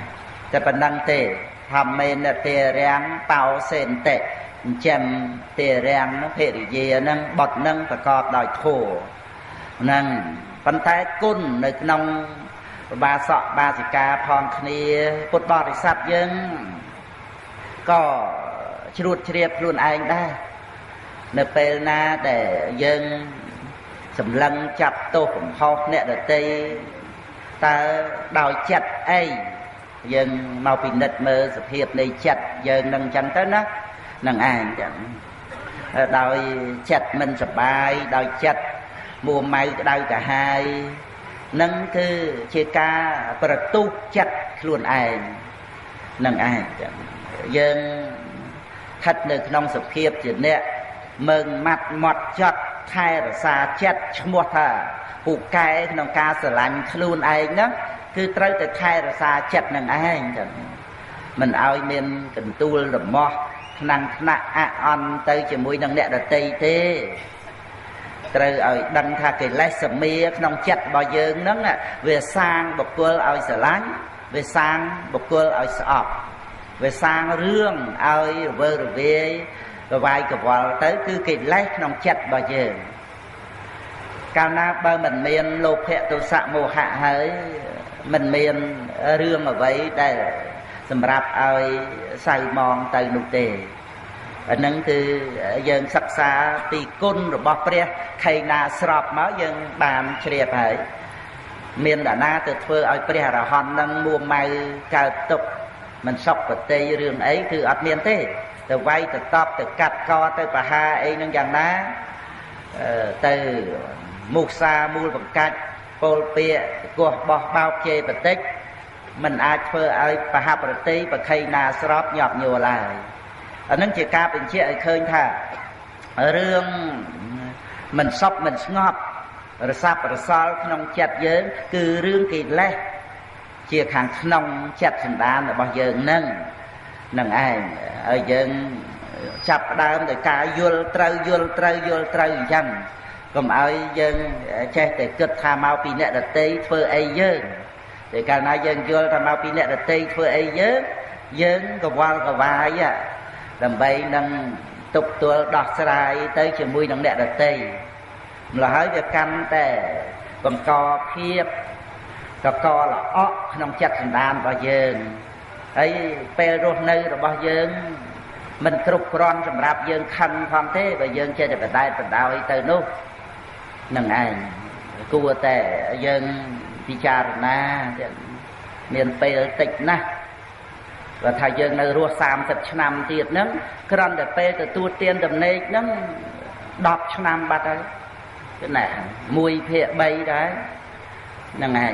តែប៉ុណ្ណឹងទេធម្មេនទេរាំងបោសេនតិអញ្ចឹងទេរាំងភរិយាហ្នឹងបុត្រហ្នឹងប្រកបដោយធម៌ហ្នឹងប៉ុន្តែគុណនៅក្នុងបាសកបាសិកាផងគ្នាពុទ្ធបរិស័ទយើងក៏ជ្រួតជ្រាបខ្លួនឯងដែរនៅពេលណាដែលយើងសម្លឹងចាប់ទោសកំហុសអ្នកដទៃតើដោយចិត្តអីយើងមកពិនិត្យមើលសភាពនៃចិត្តយើងនឹងចឹងទៅណានឹងឯងចឹងដោយចិត្តមិនសប្បាយដោយចិត្តមួម៉ៅក្តៅកាហាយនឹងគឺជាការប្រទូសចិត្តខ្លួនឯងនឹងឯងចឹងហ យើងស្ថិតនៅក្នុងសភាពជាអ្នកមើងម៉ាត់ម៉ត់ចត់ថែរក្សាចិត្តឈ្មោះថាពូកែក្នុងការស្រឡាញ់ខ្លួនឯងហ្នឹងគឺត្រូវតែថែរក្សាចិត្តនឹងឯងចឹងមិនឲ្យមានកន្ទួលរមាស់ថ្នាំងថ្នាក់អអន់ទៅជាមួយនឹងអ្នកដតីទេត្រូវឲ្យដឹងថាកិលេសសមាក្នុងចិត្តរបស់យើងហ្នឹងវាសាងបុគ្គលឲ្យស្រឡាញ់វាសាងបុគ្គលឲ្យស្អប់វាសាងរឿងឲ្យរវើរវាយកវាយកវល់ទៅគឺកិលេសក្នុងចិត្តរបស់យើងកាលណាបើមិនមានលោភៈទោសៈមោហៈហើយមិនមានរឿងអ្វីដែលសម្រាប់ឲ្យសៅมองទៅនោះទេអាហ្នឹងគឺយើងសិក្សាពីគុណរបស់ព្រះខេណាស្របមកយើងបានជ្រាបហើយមានតាណាទៅធ្វើឲ្យព្រះអរហន្តនឹងមួម៉ៅកើតទុក្ខមិនសុខប្រតិរឿងអីគឺអត់មានទេទៅវាយទៅតបទៅកាត់កទៅប្រហារអីនឹងយ៉ាងណាទៅមុសាមូលបង្កាច់ពលពាកកោះបោះបោកជេរបតិចមិនអាចធ្វើឲ្យបហប្រតិបខេណាស្របញាប់ញ័រឡើយអានឹងជាការបញ្ជាក់ឲ្យឃើញថារឿងមិនសពមិនស្ងប់រសាប់រសល់ក្នុងចិត្តយើងគឺរឿងកិលេសជាខាងក្នុងចិត្តសន្តានរបស់យើងនឹងឯងឲ្យយើងចាប់ផ្ដើមដោយការយល់ត្រូវយល់ត្រូវយល់ត្រូវអញ្ចឹងកុំឲ្យយើងចេះតែគិតថាមកពីអ្នកដតីធ្វើអីយើងតែកាលណាយើងយល់ថាមកពីអ្នកដតីធ្វើអីយើងកវល់កវាយដើម្បីនឹងទប់ទល់ដោះស្រាយទៅជាមួយនឹងអ្នកដតីម្ល៉េះហើយវាកាន់តែបង្កភាពកកល្អក់ក្នុងចិត្តសន្តានរបស់យើងហើយពេលរស់នៅរបស់យើងមិនគ្រប់គ្រាន់សម្រាប់យើងខឹងផងទេបើយើងចេះតែបដែតបដោយទៅនោះនឹងឯងគួរតែយើងពិចារណាមានពេលតិចណាស់បើថាយើងនៅរស់30ឆ្នាំទៀតហ្នឹងគ្រាន់តែពេលទទួលទានដំណេកហ្នឹង10ឆ្នាំបាត់ហើយគឺណា1/3ដែរហ្នឹងឯង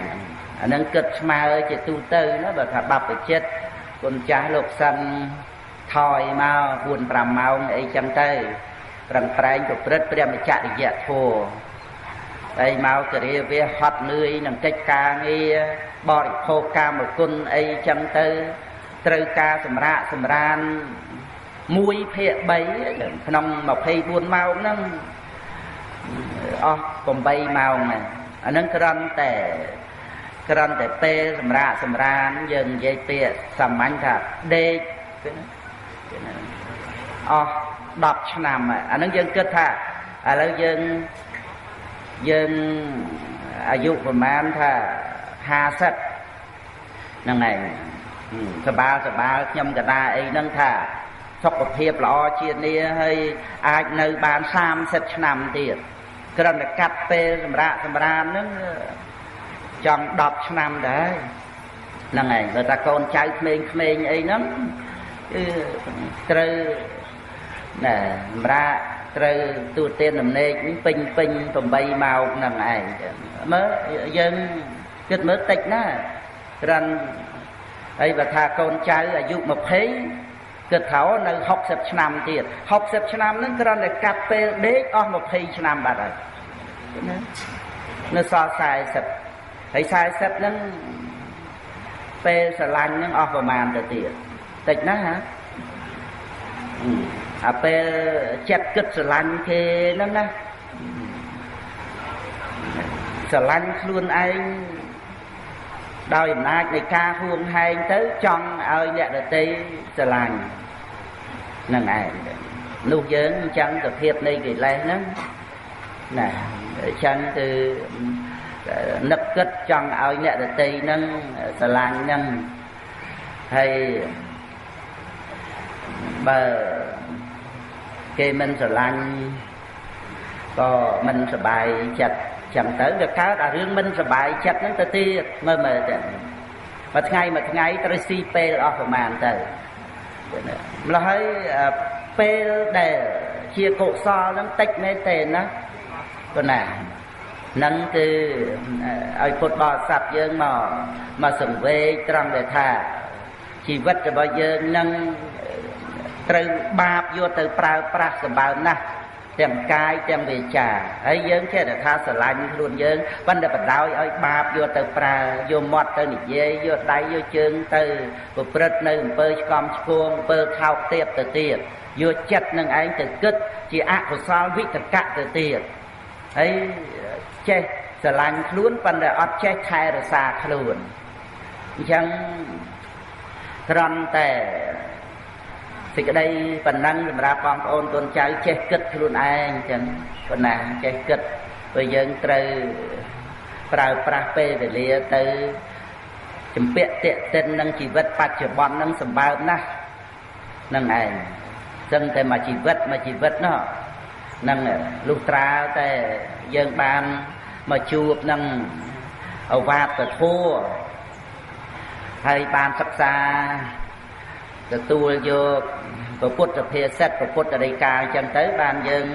អានឹងគិតស្មើជាទូទៅណាបើថាបព្វជិតគុណចាស់លោកសិនថយមក4-5ម៉ោងអីចឹងទៅប្រឹងប្រែងប្រព្រឹត្តព្រះមច្ចរិយធម៌ហើយមកគរិយាវាហត់នឿយនឹងកិច្ចការងារបរិភោគកាមគុណអីចឹងទៅត្រូវការសម្រាកសម្រាន1/3ក្នុង24ម៉ោងហ្នឹងអស់8ម៉ោងហ្នឹងអាហ្នឹងគ្រាន់តែពេលសម្រាកសម្រានយើងនិយាយពាក្យសាមញ្ញថាដេកអស់10ឆ្នាំអាហ្នឹងយើងគិតថាឥឡូវយើងអាយុប្រហែលថា50ហ្នឹងឯងសបាលខ្ញុំកដាអីហ្នឹងថាសុខភាពល្អជានីហើយអាចនៅបាន30ឆ្នាំទៀតគ្រាន់តែកាត់ពេលសម្រាកសម្រានហ្នឹងចង់10ឆ្នាំដែរហ្នឹងឯងបើថាកូនចៅក្មេងអីហ្នឹងគឺត្រូវណែសម្រាប់ត្រូវទូទានដំណេកពេញ8ម៉ោងហ្នឹងឯងមើលយើងគិតមើលតិចណាគ្រាន់ហើយបើថាកូនចៅអាយុ20គិតថានៅ60ឆ្នាំទៀត60ឆ្នាំហ្នឹងគ្រាន់តែកាត់ពេលដេកអស់20ឆ្នាំបាត់ហើយណានៅសល់40ហើយ40ហ្នឹងពេលស្រឡាញ់ហ្នឹងអស់ប្រមាណទៅទៀតតិចណាស់ហ៎អាពេលចិត្តគិតស្រឡាញ់គេហ្នឹងណាស្រឡាញ់ខ្លួនឯងដោយអំណាចនៃការហួងហែងទៅចង់ឲ្យអ្នកដទៃស្រឡាញ់ហ្នឹងឯងនោះយើងអញ្ចឹងទៅភាពនៃកិលេសហ្នឹងណាអញ្ចឹងគឺនឹកគិតចង់ឲ្យអ្នកដទៃហ្នឹងស្រឡាញ់ហ្នឹងហើយបើគេមិនស្រឡាញ់ក៏មិនសប្បាយចិត្តចឹងទៅវាកើតអារឿងមិនសប្បាយចិត្តហ្នឹងទៅទៀតមើលទៅមួយថ្ងៃត្រូវស៊ីពេលអស់ប្រមាណទៅម្ល៉េះហើយពេលដែលជាកុសលហ្នឹងតិចមែនទេណាប៉ុណ្ណាហ្នឹងគឺឲ្យពុទ្ធបរិស័ទយើងមកសង្វេគត្រង់ដែលថា ជីវិតរបស់យើងនឹងត្រូវបាបយកទៅប្រើប្រាស់សម្បើមណាស់ទាំងកាយទាំងវាចាហើយយើងចេះតែថាស្រឡាញ់ខ្លួនយើងប៉ុន្តែបណ្ដោយឲ្យបាបយកទៅប្រើយកមាត់ទៅនិយាយយកដៃយកជើងទៅប្រព្រឹត្តនៅអំពើឆ្កំឆ្គងអំពើថោកទាបទៅទៀតយកចិត្តនឹងឯងទៅគិតជាអកុសលវិតកៈទៅទៀតហើយចេះស្រឡាញ់ខ្លួនប៉ុន្តែអត់ចេះថែរក្សាខ្លួនអញ្ចឹងគ្រាន់តែសេចក្តីប៉ុណ្ណឹងសម្រាប់បងប្អូនកូនចៅចេះគិតខ្លួនឯងចឹងប៉ុណ្ណាចេះគិតព្រោះយើងត្រូវប្រើប្រាស់ពេលវេលាទៅជំពាក់តេតិននឹងជីវិតបច្ចុប្បន្ននឹងសម្បើមណាស់នឹងឯងចឹងតែមួយជីវិតនោះនឹងលុះត្រាតែយើងបានមកជួបនឹងអវាទធัวហើយបានសិក្សាទទួលយកពុទ្ធភាសិតពុទ្ធដីកាអញ្ចឹងទៅបានយើង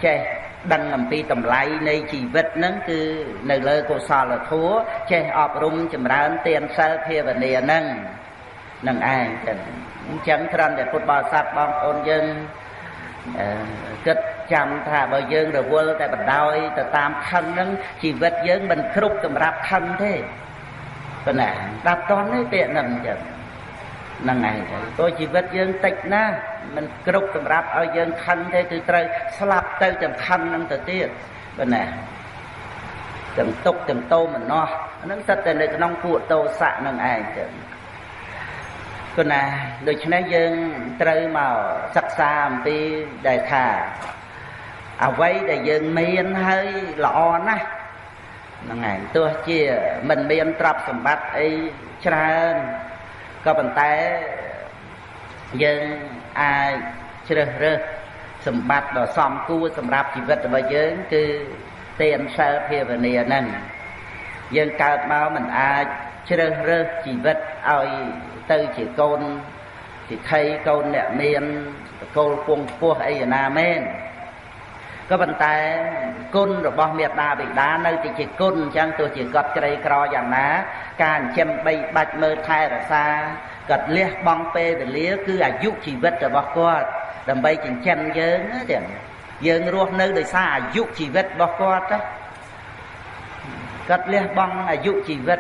ចេះដឹងអំពីតម្លៃនៃជីវិតហ្នឹងគឺនៅលើកុសលធម៌ចេះអប់រំចម្រើនទានសិលភាវនាហ្នឹងនឹងឯងចឹងអញ្ចឹងត្រឹមតែពុទ្ធបរិស័ទបងប្អូនយើងគិតចាំថាបើយើងរវល់តែបដោយទៅតាមខឹងហ្នឹងជីវិតយើងមិនគ្រប់សម្រាប់ខឹងទេប៉ុណ្ណាដល់តនេះពាក្យហ្នឹងចឹងហ្នឹងឯងព្រោះជីវិតយើងតិចណាស់มันគ្រប់សម្រាប់ឲ្យយើងខឹងទេគឺត្រូវស្លាប់ទៅទាំងខឹងហ្នឹងទៅទៀតប៉ុណ្ណាទាំងទុកទាំងតោមនោះហ្នឹងសិតតែនៅក្នុងពួកតោសៈហ្នឹងឯងចឹងប៉ុណ្ណាដូច្នេះយើងត្រូវមកសិក្សាអំពីដែលថាអ្វីដែលយើងមានហើយល្អណាស់ហ្នឹងឯងទោះជាមិនមានទ្រព្យសម្បត្តិអីច្រើនក៏ប៉ុន្តែយើងអាចជ្រើសរើសសម្បត្តិដ៏សមគួរសម្រាប់ជីវិតរបស់យើងគឺទានសិលភាវនាហ្នឹងយើងកើតមកមិនអាចជ្រើសរើសជីវិតឲ្យទៅជាកូនជាថៃកូនអ្នកមានកូនពងពោះអីណាមែនក៏ប៉ុន្តែគុណរបស់មេត្តាបិតានៅតែជាគុណអញ្ចឹងទោះជាគាត់ក្រីក្រយ៉ាងណាការចិញ្ចឹមបីបាច់មើលថែរក្សាគាត់លះបង់ពេលវេលាគឺអាយុជីវិតរបស់គាត់ដើម្បីចិញ្ចឹមយើងណាចឹងយើងរស់នៅដោយសារអាយុជីវិតរបស់គាត់ណាគាត់លះបង់អាយុជីវិត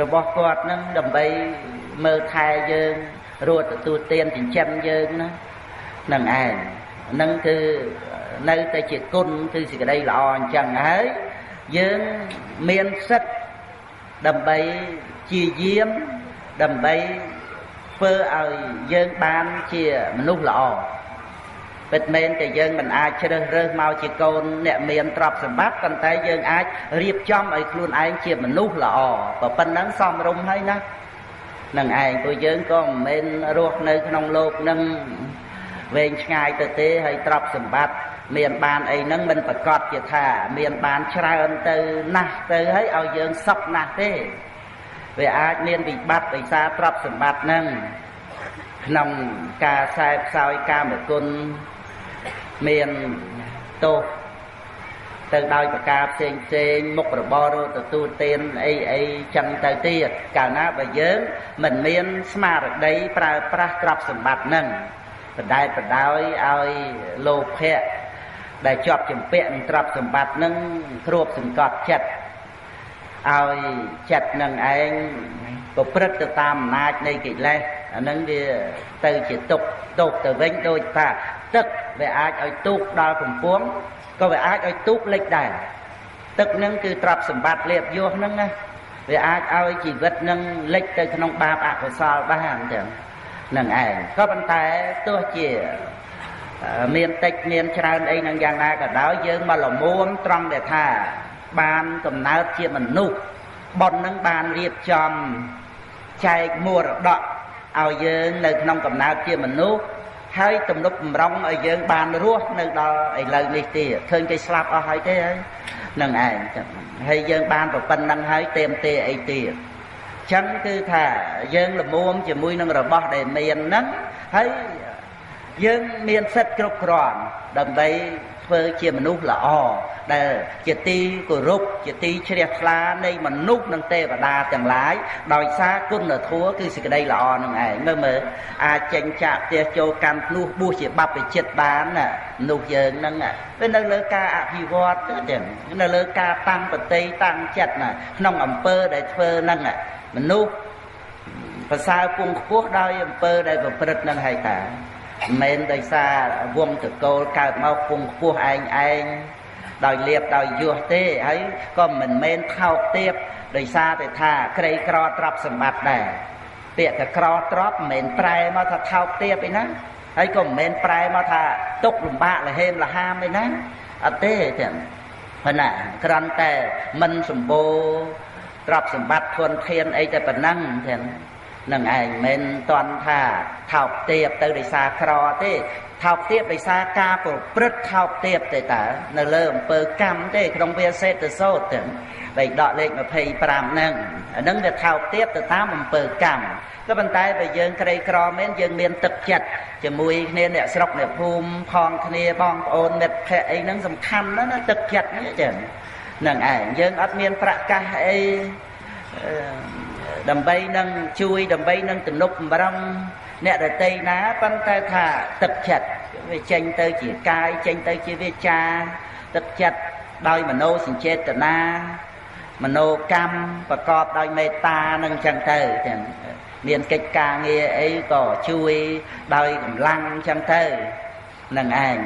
របស់គាត់នឹងដើម្បីមើលថែយើងរស់ទទួលទានចិញ្ចឹមយើងណានឹងឯងនឹងគឺនៅតែជាគុណគឺសេចក្តីល្អអញ្ចឹងហើយយើងមានសិទ្ធិដើម្បីជាយាមដើម្បីធ្វើឲ្យយើងបានជាមនុស្សល្អពិតមែនតែយើងមិនអាចជ្រើសរើសមកជាកូនអ្នកមានទ្រព្យសម្បត្តិប៉ុន្តែយើងអាចរៀបចំឲ្យខ្លួនឯងជាមនុស្សល្អប៉ុណ្ណឹងសមរម្យហើយណានឹងឯងព្រោះយើងក៏មិនមែនរស់នៅក្នុងโลกនឹងវែងឆ្ងាយទៅទេហើយទ្រព្យសម្បត្តិមានបានអីហ្នឹងមិនប្រកាសជាថាមានបានច្រើនទៅណាស់ទៅហើយឲ្យយើងសុខណាស់ទេវាអាចមានវិបត្តិដោយសារទ្រព្យសម្បត្តិហ្នឹងក្នុងការខ្សែផ្សោយកាមគុណមានទោសទៅដោយប្រការផ្សេងមុខរបរទទួលទានអីចឹងទៅទៀតកាលណាបើយើងមិនមានស្មារតីប្រើប្រាស់ទ្រព្យសម្បត្តិហ្នឹងបណ្ដែតបណ្ដោយឲ្យលោភៈដែលជាប់ជំពាក់នឹងទ្រព្យសម្បត្តិនឹងគ្របសង្កត់ចិត្តឲ្យចិត្តនឹងឯងប្រព្រឹត្តទៅតាមអំណាចនៃកិលេសអានឹងវាទៅជាទុកទៅវិញដូចថាទឹកវាអាចឲ្យទូកដល់កំពង់ក៏វាអាចឲ្យទូកលិចដែរទឹកនឹងគឺទ្រព្យសម្បត្តិលៀបយោហ្នឹងណាវាអាចឲ្យជីវិតនឹងលិចទៅក្នុងបាបអកុសលបានចឹងនឹងឯងក៏ប៉ុន្តែទោះជាមានតិចមានច្រើនអីនឹងយ៉ាងណាក៏ដោយយើងមកលមួមត្រង់ដែលថាបានកំណើតជាមនុស្សបុណ្យនឹងបានរៀបចំចែកមរតកឲ្យយើងនៅក្នុងកំណើតជាមនុស្សហើយទំនុកបំរុងឲ្យយើងបានរស់នៅដល់ឥឡូវនេះទៀតឃើញគេស្លាប់អស់ហើយទេហើយនឹងឯងចឹងហើយយើងបានប្រពន្ធនឹងហើយទេមទេអីទៀតចឹងគឺថាយើងលមួមជាមួយនឹងរបស់ដែលមានហ្នឹងហើយយើងមានសិទ្ធិគ្រប់គ្រាន់ដើម្បី ធ្វើជាមនុស្សល្អដែលជាទីគោរពជាទីជ្រះថ្លានៃមនុស្សនិងទេវតាទាំងឡាយដោយសារគុណធម៌គឺសេចក្តីល្អនឹងឯងមើលអាចចេញចាក់ផ្ទះចូលកាន់ភ្នោះបួសជាបព្វជិតបានណាមនុស្សយើងហ្នឹងវានៅលើការអភិវឌ្ឍទៅនៅលើការតាំងប្រតិតាំងចិត្តណាក្នុងអំពើដែលធ្វើហ្នឹងមនុស្សប្រសើរពងខ្ពស់ដោយអំពើដែលប្រព្រឹត្តនឹងហើយតាមិនមែនដោយសារវងតកូលកើតមកពងខ្ពស់ឯងដោយលៀបដោយយោះទេហើយក៏មិនមែនថោកទាបដោយសារតែថាក្រីក្រទ្រព្យសម្បត្តិដែរពាក្យកក្រទ្រព្យមិនមែនប្រែមកថាថោកទាបឯណាហើយក៏មិនមែនប្រែមកថាទុកលំបាកលហេមលហាមឯណាអត់ទេទាំងប៉ុណ្ណាគ្រាន់តែមិនសម្បូរទ្រព្យសម្បត្តិធនធានអីតែប៉ុណ្ណឹងទាំងនឹងឯងមិនតន់ថាថោកទាបទៅដោយសារក្រទេថោកទាបដោយសារការប្រព្រឹត្តថោកទាបទេតើនៅលើអំពើកម្មទេក្នុងវាសេតសោតទាំងបីដកលេខ25ហ្នឹងអាហ្នឹងវាថោកទាបទៅតាមអំពើកម្មក៏ប៉ុន្តែបើយើងក្រីក្រមែនយើងមានទឹកចិត្តជាមួយគ្នាអ្នកស្រុកអ្នកភូមិផងគ្នាបងប្អូនមិត្តភក្តិអីហ្នឹងសំខាន់ណាស់ណាទឹកចិត្តនេះចឹងហ្នឹងឯងយើងអត់មានប្រកាសអីដើម្បីនឹងជួយដើម្បីនឹងទំនុកបំរុងអ្នកដទៃណាប៉ុន្តែថាទឹកចិត្តវាចេញទៅជាកាយចេញទៅជាវាចាទឹកចិត្តដោយមនោសញ្ចេតនាមនោកម្មប្រកបដោយមេត្តានឹងចឹងទៅចឹងមានកិច្ចការងារអីក៏ជួយដោយកម្លាំងចឹងទៅនឹងឯង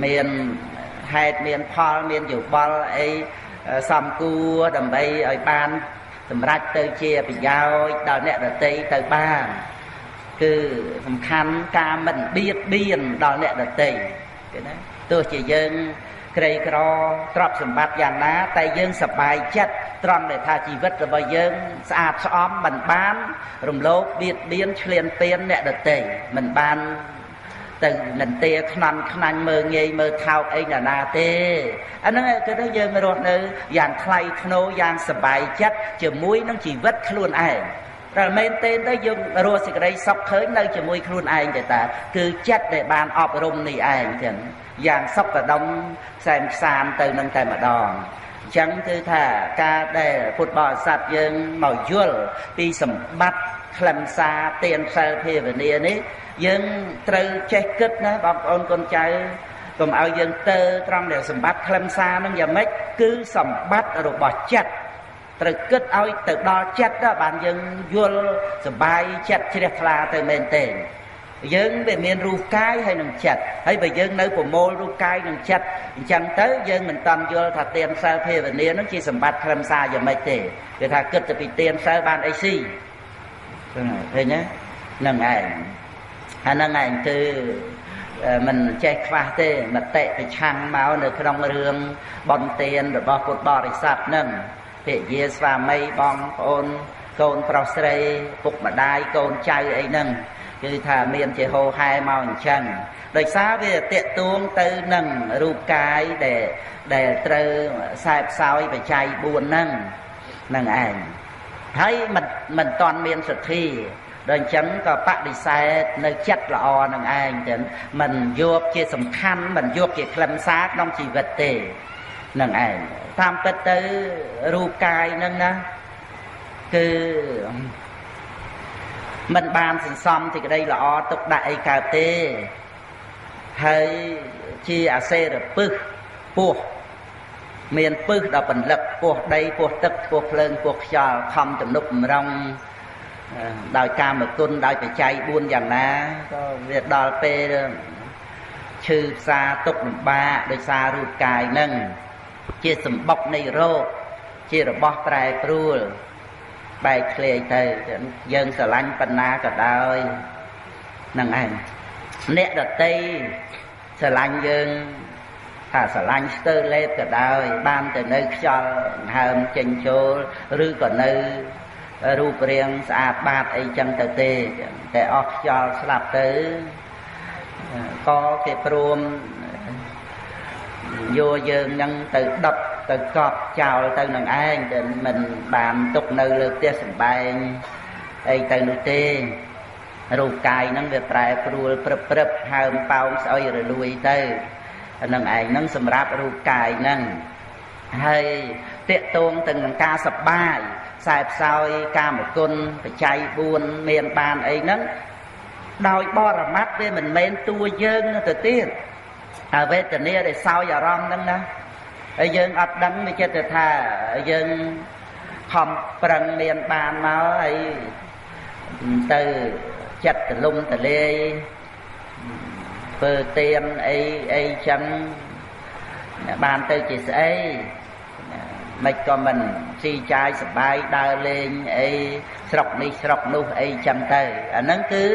មានហេតុមានផលមានយោបល់អីសំគួរដើម្បីឲ្យបានសម្រាប់ទៅជាប្រយោជន៍ដល់អ្នកដទៃទៅបានគឺសំខាន់ការមិនបៀតបៀនដល់អ្នកដទៃឃើញទេទោះជាយើងក្រីក្រទ្រព្យសម្បត្តិយ៉ាងណាតែយើងសប្បាយចិត្តត្រង់ដែលថាជីវិតរបស់យើងស្អាតស្អំមិនបានរំលោភបៀតបៀនឈ្លានពានអ្នកដទៃមិនបានទៅនន្ទាខ្នាន់ខ្នាញ់មើងងាយមើលថោកអីណាទេអាហ្នឹងគឺថាយើងរស់នៅយ៉ាងថ្លៃថ្នូរយ៉ាងសប្បាយចិត្តជាមួយនឹងជីវិតខ្លួនឯងតែមែនទេទៅយើងរស់សេចក្តីសុខឃើញនៅជាមួយខ្លួនឯងទេតាគឺចិត្តដែលបានអប់រំនេះឯងចឹងយ៉ាងសុខដុមខ្សែមខ្សានទៅនឹងតែម្ដងអញ្ចឹងគឺថាការដែលពុទ្ធបរិស័ទយើងមកយល់ពីសម្បត្តិខ្លឹមសារទានសិលភាវនានេះយើងត្រូវចេះគិតណាបងប្អូនកូនចៅកុំឲ្យយើងទៅត្រង់ដែលសម្បត្តិខ្លឹមសារនឹងយ៉ាងម៉េចគឺសម្បត្តិរបស់ចិត្តត្រូវគិតឲ្យទៅដល់ចិត្តដល់បានយើងយល់សប្បាយចិត្តជ្រះថ្លាទៅមែនទេយើងវាមានរូបកាយហើយនឹងចិត្តហើយបើយើងនៅប្រមូលរូបកាយនិងចិត្តអញ្ចឹងទៅយើងមិនតាន់យល់ថាទានសិលភាវនានឹងជាសម្បត្តិខ្លឹមសារយ៉ាងម៉េចទេគឺថាគិតទៅពីទានសិលបានអីស៊ីឃើញទេហ្នឹងឯងអាហ្នឹងឯងគឺមិនចេះខ្វះទេមតិប្រឆាំងមកនៅក្នុងរឿងបន់ទានរបស់ពុទ្ធបរិស័ទហ្នឹងភរិយាស្វាមីបងប្អូនកូនប្រុសស្រីពុកម្ដាយកូនចៅអីហ្នឹងគឺថាមានជាហោហែមកអញ្ចឹងដោយសារវាតាក់ទងទៅនឹងរូបកាយដែលត្រូវខ្សែផ្សោយបច្ច័យ4ហ្នឹងឯងហើយមិនតាន់មានសទ្ធាដល់អញ្ចឹងក៏បដិសេធនៅចិត្តល្អនឹងឯងចឹងមិនយកជាសំខាន់មិនយកជាខ្លឹមសារក្នុងជីវិតទេនឹងឯងតាមពិតទៅរូបកាយនឹងណាគឺមិនបានសន្សំសេចក្តីល្អទុកដាក់អីកើតទេហើយជាអាសេរពឹសពោះមានពឹសដល់ពលិកពោះដីពោះទឹកពោះភ្លើងពោះខ្យល់ខំទំនុកបំរុងដោយកាមគុណដោយបច្ច័យ4យ៉ាងណាក៏វាដល់ពេលឈឺផ្សាទុកលំបាកដោយសាររូបកាយនឹងជាសម្បុកនៃរោគជារបស់ប្រែប្រួលបែកធ្លាយទៅយើងស្រឡាញ់បណ្ណាក៏ដោយនឹងឯងអ្នកដតីស្រឡាញ់យើងថាស្រឡាញ់ស្ទើរលេបក៏ដោយបានទៅនៅខ្យល់ហើមចេញចូលឬក៏នៅរូបរាងស្អាតបាតអីចឹងទៅទេតែអស់ខ្យល់ស្លាប់ទៅក៏គេព្រមយកយើងនឹងទៅដុតទៅកប់ចោលទៅនឹងឯងតែមិនបានទុកនៅលើផ្ទះសម្បែងអីទៅនោះទេរូបកាយហ្នឹងវាប្រែប្រួលព្រឹបហើមប៉ោងស្អុយរលួយទៅ នឹងឯងនឹងសម្រាប់រូបកាយនឹងហើយតេតងទៅនឹងការសប្បាយខ្សែផ្សោយកាមគុណបច្ច័យ4មានបានអីហ្នឹងដោយបរមត្តវាមិនមែនតួយើងទៅទៀតអាវេទនាដែលសោយអារម្មណ៍ហ្នឹងណាហើយយើងអត់ដឹងវាចិត្តថាយើងខំប្រឹងមានបានមកហើយទៅចិត្តទលំទលាយធ្វើទៀនអីចឹងបានទៅជាស្អីមិនក៏មិនស៊ីចាយសបាយដើរលេងអីស្រុកនេះស្រុកនោះអីចឹងទៅអាហ្នឹងគឺ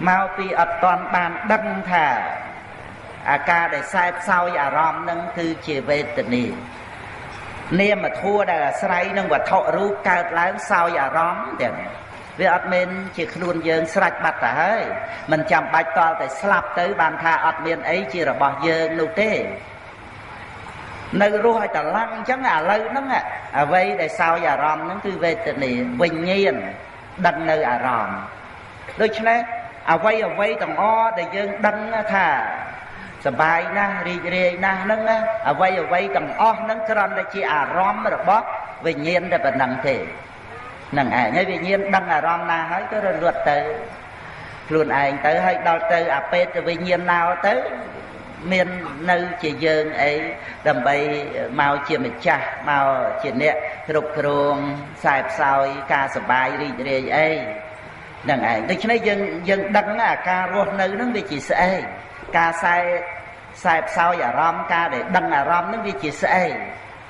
មកពីអត់ទាន់បានដឹងថាអាការដែលខ្សែផ្សោយអារម្មណ៍ហ្នឹងគឺជាវេទនានាមធัวដែលអាស្រ័យនឹងវត្ថុរូបកើតឡើងសោយអារម្មណ៍ទាំងវាអត់មែនជាខ្លួនយើងស្រេចបាត់ទៅហើយមិនចាំបាច់តល់តែស្លាប់ទៅបានថាអត់មានអីជារបស់យើងនោះទេនៅរស់ឲ្យតឡាំងអញ្ចឹងឥឡូវហ្នឹងអ្វីដែលសោយអារម្មណ៍ហ្នឹងគឺវេទនាវិញ្ញាណដឹងនៅអារម្មណ៍ដូច្នេះអ្វីទាំងអស់ដែលយើងដឹងថាសប្បាយណាស់រីករាយណាស់ហ្នឹងអ្វីទាំងអស់ហ្នឹងគ្រាន់តែជាអារម្មណ៍របស់វិញ្ញាណតែប៉ុណ្្នឹងទេហ្នឹងឯងហើយវិញ្ញាណដឹងអារម្មណ៍ណាហើយក៏រលត់ទៅខ្លួនឯងទៅហើយដល់ទៅអាពេតវិញ្ញាណណៅទៅមាននៅជាយើងអីដើម្បីមកជាម្ចាស់មកជាអ្នកគ្រប់គ្រងខ្សែផ្សោយការសប្បាយរីករាយអីហ្នឹងឯងដូច្នេះយើងដឹងអាការរស់នៅហ្នឹងវាជាស្អីការខ្សែផ្សោយអារម្មណ៍ការដែលដឹងអារម្មណ៍ហ្នឹងវាជាស្អី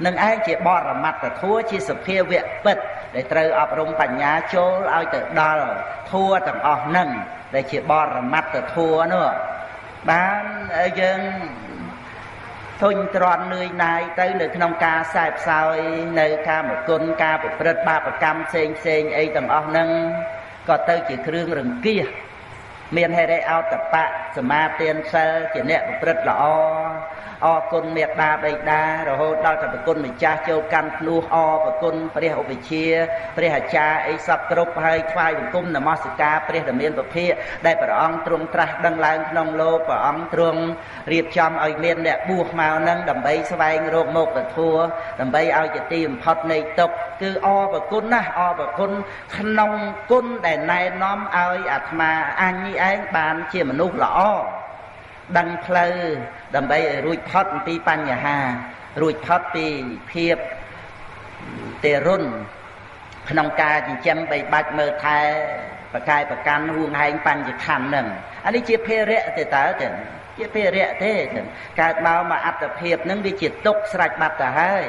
នឹងឯងជាបរមត្តធัวជាសភាវៈពិតដែលត្រូវអប់រំបញ្ញាចូលឲ្យទៅដល់ធัวទាំងអស់ហ្នឹងដែលជាបរមត្តធัวនោះបានយើងធុញទ្រាន់នឿយណាយទៅនៅក្នុងការខ្សែផ្សោយនៅកាមគុណការប្រព្រឹត្តបាបកម្មផ្សេងអីទាំងអស់ហ្នឹងក៏ទៅជាគ្រឿងរង្គៀសមានហេរិអោតបៈសមាទានសិលជាអ្នកប្រព្រឹត្តល្អអរគុណមេត្តាបិតារហូតដល់តែប្រគុណម្ចាស់ចូលកាន់ភ្នោះអរប្រគុណព្រះឧបជាព្រះអាចារ្យអីសពគ្រប់ហើយថ្វាយបង្គំនមស្ការព្រះដ៏មានពភៈដែលព្រះអង្គទ្រង់ត្រាស់ដឹងឡើងក្នុងលោកព្រះអង្គទ្រង់រៀបចំឲ្យមានអ្នកបួសមកនឹងដើម្បីស្វែងរកមកធัวដើម្បីឲ្យជាទីបំផុតនៃទុក្ខគឺអរប្រគុណណាស់អរប្រគុណក្នុងគុណដែលណែនាំឲ្យអាត្មាអញនេះឯងបានជាមនុស្សល្អដឹងផ្លូវដើម្បីឲ្យរួចផុតពីបញ្ហារួចផុតពីភាពទេរុនក្នុងការចិញ្ចឹមបីបាច់មើលថែប្រកាយប្រកាន់ហួងហែងបញ្ញខណ្ឌហ្នឹងអានេះជាភារៈទេតើជាភារៈទេកើតមកអត្តភាពហ្នឹងវាជាទុកស្រេចបាត់ទៅហើយ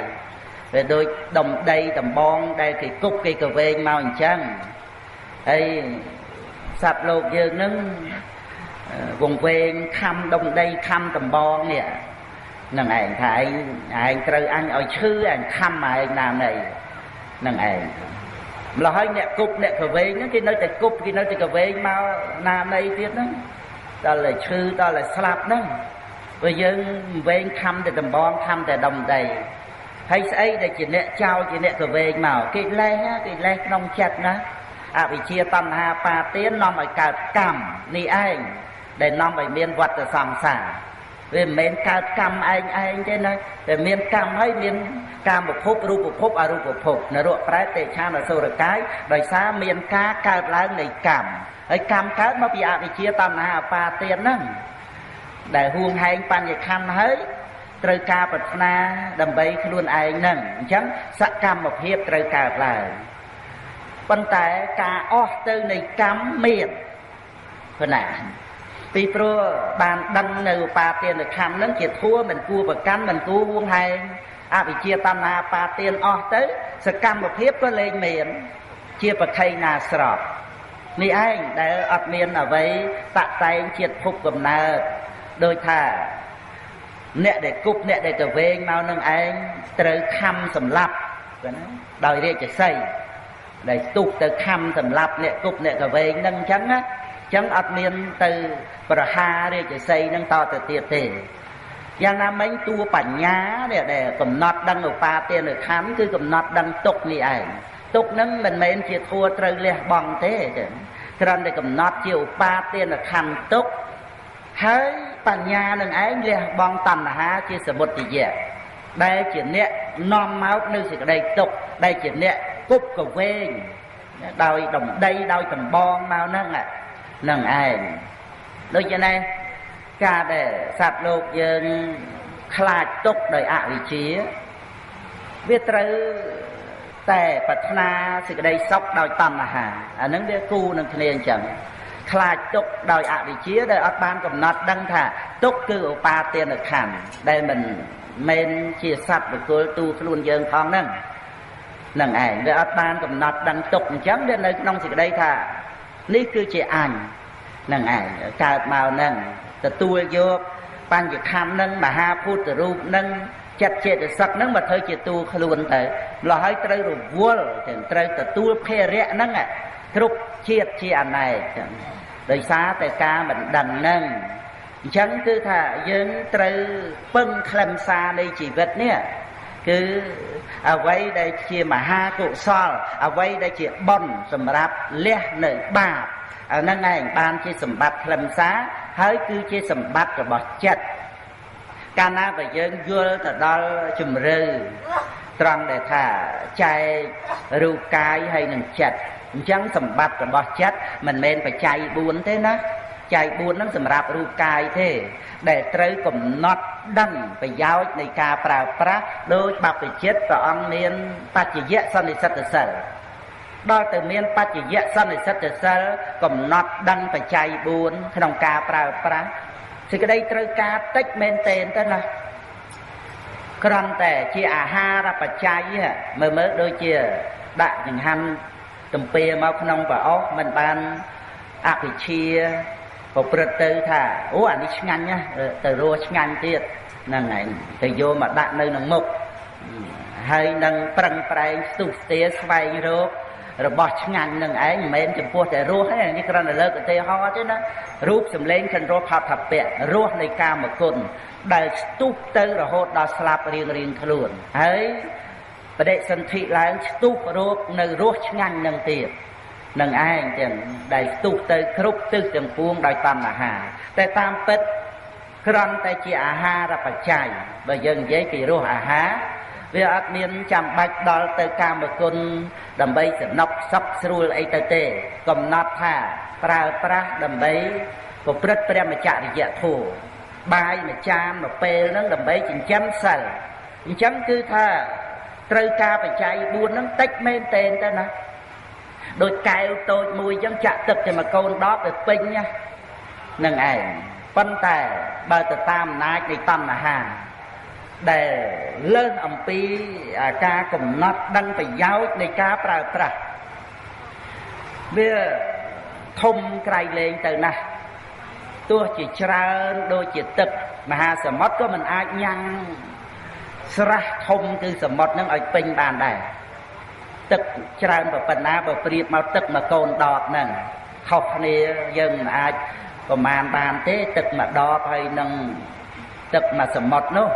វាដូចដុំដីដំបងដែលគេគប់គេកវែងមកអញ្ចឹងហើយសត្វលោកយើងហ្នឹងវងវែងខំដុំដីខំដំបងនេះនឹងឯងថាឯងត្រូវអញឲ្យឈឺអញខំឯងណាណីនឹងឯងម្ល៉េះហើយអ្នកគប់អ្នកកវែងហ្នឹងគេនៅតែគប់គេនៅតែកវែងមកណាណីទៀតហ្នឹងដល់តែឈឺដល់តែស្លាប់ហ្នឹងព្រោះយើងវែងខំតែដំបងខំតែដុំដីហើយស្អីដែលជាអ្នកចោលជាអ្នកកវែងមកគេលេះក្នុងចិត្តណាអវិជ្ជាតណ្ហាបាទាននាំឲ្យកើតកម្មនេះឯងដែលនាំឲ្យមានវដ្តសង្សារវាមិនមែនកើតកម្មឯងទេណាតែមានកម្មហើយមានកាមភពរូបភពអរូបភពនរកប្រែតទេឆានអសុរកាយដោយសារមានការកើតឡើងនៃកម្មហើយកម្មកើតមកពីអវិជ្ជាតណ្ហាបាទានហ្នឹងដែលហួងហែងបញ្ញខណ្ឌហើយត្រូវការប្រាថ្នាដើម្បីខ្លួនឯងហ្នឹងអញ្ចឹងសកម្មភាពត្រូវកើតឡើងប៉ុន្តែការអស់ទៅនៃកម្មមានប៉ុណ្ណាពីព្រោះបានដឹងនៅឧបាទានខណ្ឌហ្នឹងជាធัวមិនគួរប្រកាន់មិនគួរហួងហែងអវិជ្ជាតណ្ហាបាទានអស់ទៅសកម្មភាពក៏លែងមានជាបក្ខីណាស្របនេះឯងដែលអត់មានអ្វីតាក់តែងជាតិភពកំណើតដោយថាអ្នកដែលគប់អ្នកដែលទៅវែងមកនឹងឯងត្រូវខំសម្លាប់ណាដោយរាជសីដែលស្ទុះទៅខំសម្លាប់អ្នកគប់អ្នកកវែងនឹងអញ្ចឹងណាអញ្ចឹងអត់មានទៅប្រហាររាជសីនឹងតទៅទៀតទេយ៉ាងណាមិញតួបញ្ញានេះដែលកំណត់ដឹងឧបាទានខណ្ឌគឺកំណត់ដឹងទុក្ខនេះឯងទុក្ខនឹងមិនមែនជាធัวត្រូវលះបង់ទេគ្រាន់តែកំណត់ជាឧបាទានខណ្ឌទុក្ខហើយ បញ្ញានឹងឯងលះបង់តណ្ហាជាសមុទយៈដែលជាអ្នកនាំមកនៅសេចក្តីទុក្ខដែលជាអ្នកគប់កវែងដោយដំដីដោយដំបងមកហ្នឹងឯងដូច្នេះការដែលសត្វលោកយើងខ្លាចទុក្ខដោយអវិជ្ជាវាត្រូវតែប្រាថ្នាសេចក្តីសុខដោយតណ្ហាអានឹងវាគូនឹងគ្នាអញ្ចឹងខ្លាចទុក្ខដោយអវិជ្ជាដែលអត់បានកំណត់ដឹងថាទុក្ខគឺឧបាទានខណ្ឌដែលមិនមែនជាសត្វបុគ្គលទូខ្លួនយើងផងហ្នឹងឯងវាអត់បានកំណត់ដឹងទុក្ខអញ្ចឹងវានៅក្នុងសេចក្តីថានេះគឺជាអញហ្នឹងឯងកើតមកហ្នឹងទទួលយកបញ្ញខណ្ឌហ្នឹងមហាភូតរូបហ្នឹងចិត្តចេតសិកហ្នឹងមកធ្វើជាទូខ្លួនទៅម្ល៉េះហើយត្រូវរវល់ត្រូវទទួលភារៈហ្នឹងគ្រប់ជាតិជាអនេកចឹងដោយសារតែការមិនដឹងហ្នឹងអញ្ចឹងគឺថាយើងត្រូវពឹងខ្លឹមសារនៃជីវិតនេះគឺអ្វីដែលជាមហាកុសលអ្វីដែលជាបុណ្យសម្រាប់លះនៅបាបហ្នឹងឯងបានជាសម្បត្តិខ្លឹមសារហើយគឺជាសម្បត្តិរបស់ចិត្តកាលណាបើយើងយល់ទៅដល់ជំរឿត្រង់ដែលថាចែករូបកាយហើយនឹងចិត្តអញ្ចឹងសម្បត្តិរបស់ចិត្តមិនមែនបច្ច័យ4ទេណាចែក4ហ្នឹងសម្រាប់រូបកាយទេដែលត្រូវកំណត់ដឹងប្រយោជន៍នៃការប្រើប្រាស់ដោយបព្វជិតព្រះអង្គមានបច្ចយៈសន្និសិទ្ធសិលដល់ទៅមានបច្ចយៈសន្និសិទ្ធសិលកំណត់ដឹងបច្ច័យ4ក្នុងការប្រើប្រាស់សេចក្តីត្រូវការតិចមែនទែនទៅណាគ្រាន់តែជាអាហារបច្ច័យមើលដូចជាដាក់ចង្ហាន់ទំពាមកក្នុងប្រអប់មិនបានអភិជាប្រព្រឹត្តទៅថាអូអានេះឆ្ងាញ់ណាទៅរស់ឆ្ងាញ់ទៀតហ្នឹងឯងទៅយកមកដាក់នៅក្នុងមុខហើយនឹងប្រឹងប្រែងស្ទុះស្ទាស្វែងរករបស់ឆ្ងាញ់នឹងឯងមិនមែនចំពោះតែរស់ទេនេះគ្រាន់តែលើកឧទាហរណ៍ទេណារូបសម្លេងចន្ទរផតថពៈរស់នៃកាមគុណដែលស្ទុះទៅរហូតដល់ស្លាប់រៀងខ្លួនហើយបដិសន្ធិឡើងស្ទុះរោគនៅរស់ឆ្ងាញ់នឹងទៀតនឹងឯងចឹងដែលស្ទុះទៅគ្រប់ទិសទាំងពួងដោយតណ្ហាតែតាមពិតគ្រាន់តែជាអាហារបច្ច័យបើយើងនិយាយពីរសអាហារវាអត់មានចាំបាច់ដល់ទៅកាមគុណដើម្បីសំណុកសុខស្រួលអីទៅទេកំណត់ថាប្រើប្រាស់ដើម្បីប្រព្រឹត្តព្រះមច្ចរិយធម៌បាយមួយចានមួយពេលហ្នឹងដើម្បីចិញ្ចឹមសិលអញ្ចឹងគឺថាត្រូវការបច្ច័យ4ហ្នឹងតិចមែនទែនទៅណាដូចកែវតូចមួយអញ្ចឹងចាក់ទឹកតែមួយកូន10ទៅពេញហ្នឹងឯងប៉ុន្តែបើទៅតាមអំណាចនៃតណ្ហាដែលលើសអំពីការកំណត់ដឹងប្រយោជន៍នៃការប្រើប្រាស់វាធំក្រៃលែងទៅណាស់ទោះជាច្រើនដូចជាទឹកមហាសមុទ្រក៏មិនអាចញ៉ាំងស្រះធំគឺសមុទ្រនឹងឲ្យពេញបានដែរទឹកច្រើនប៉ុណ្ណាបើប្រៀបមកទឹកមួយកូនដបហ្នឹងខុសគ្នាយើងមិនអាចប្រមាណបានទេទឹកមួយដបហើយនឹងទឹកមួយសមុទ្រនោះ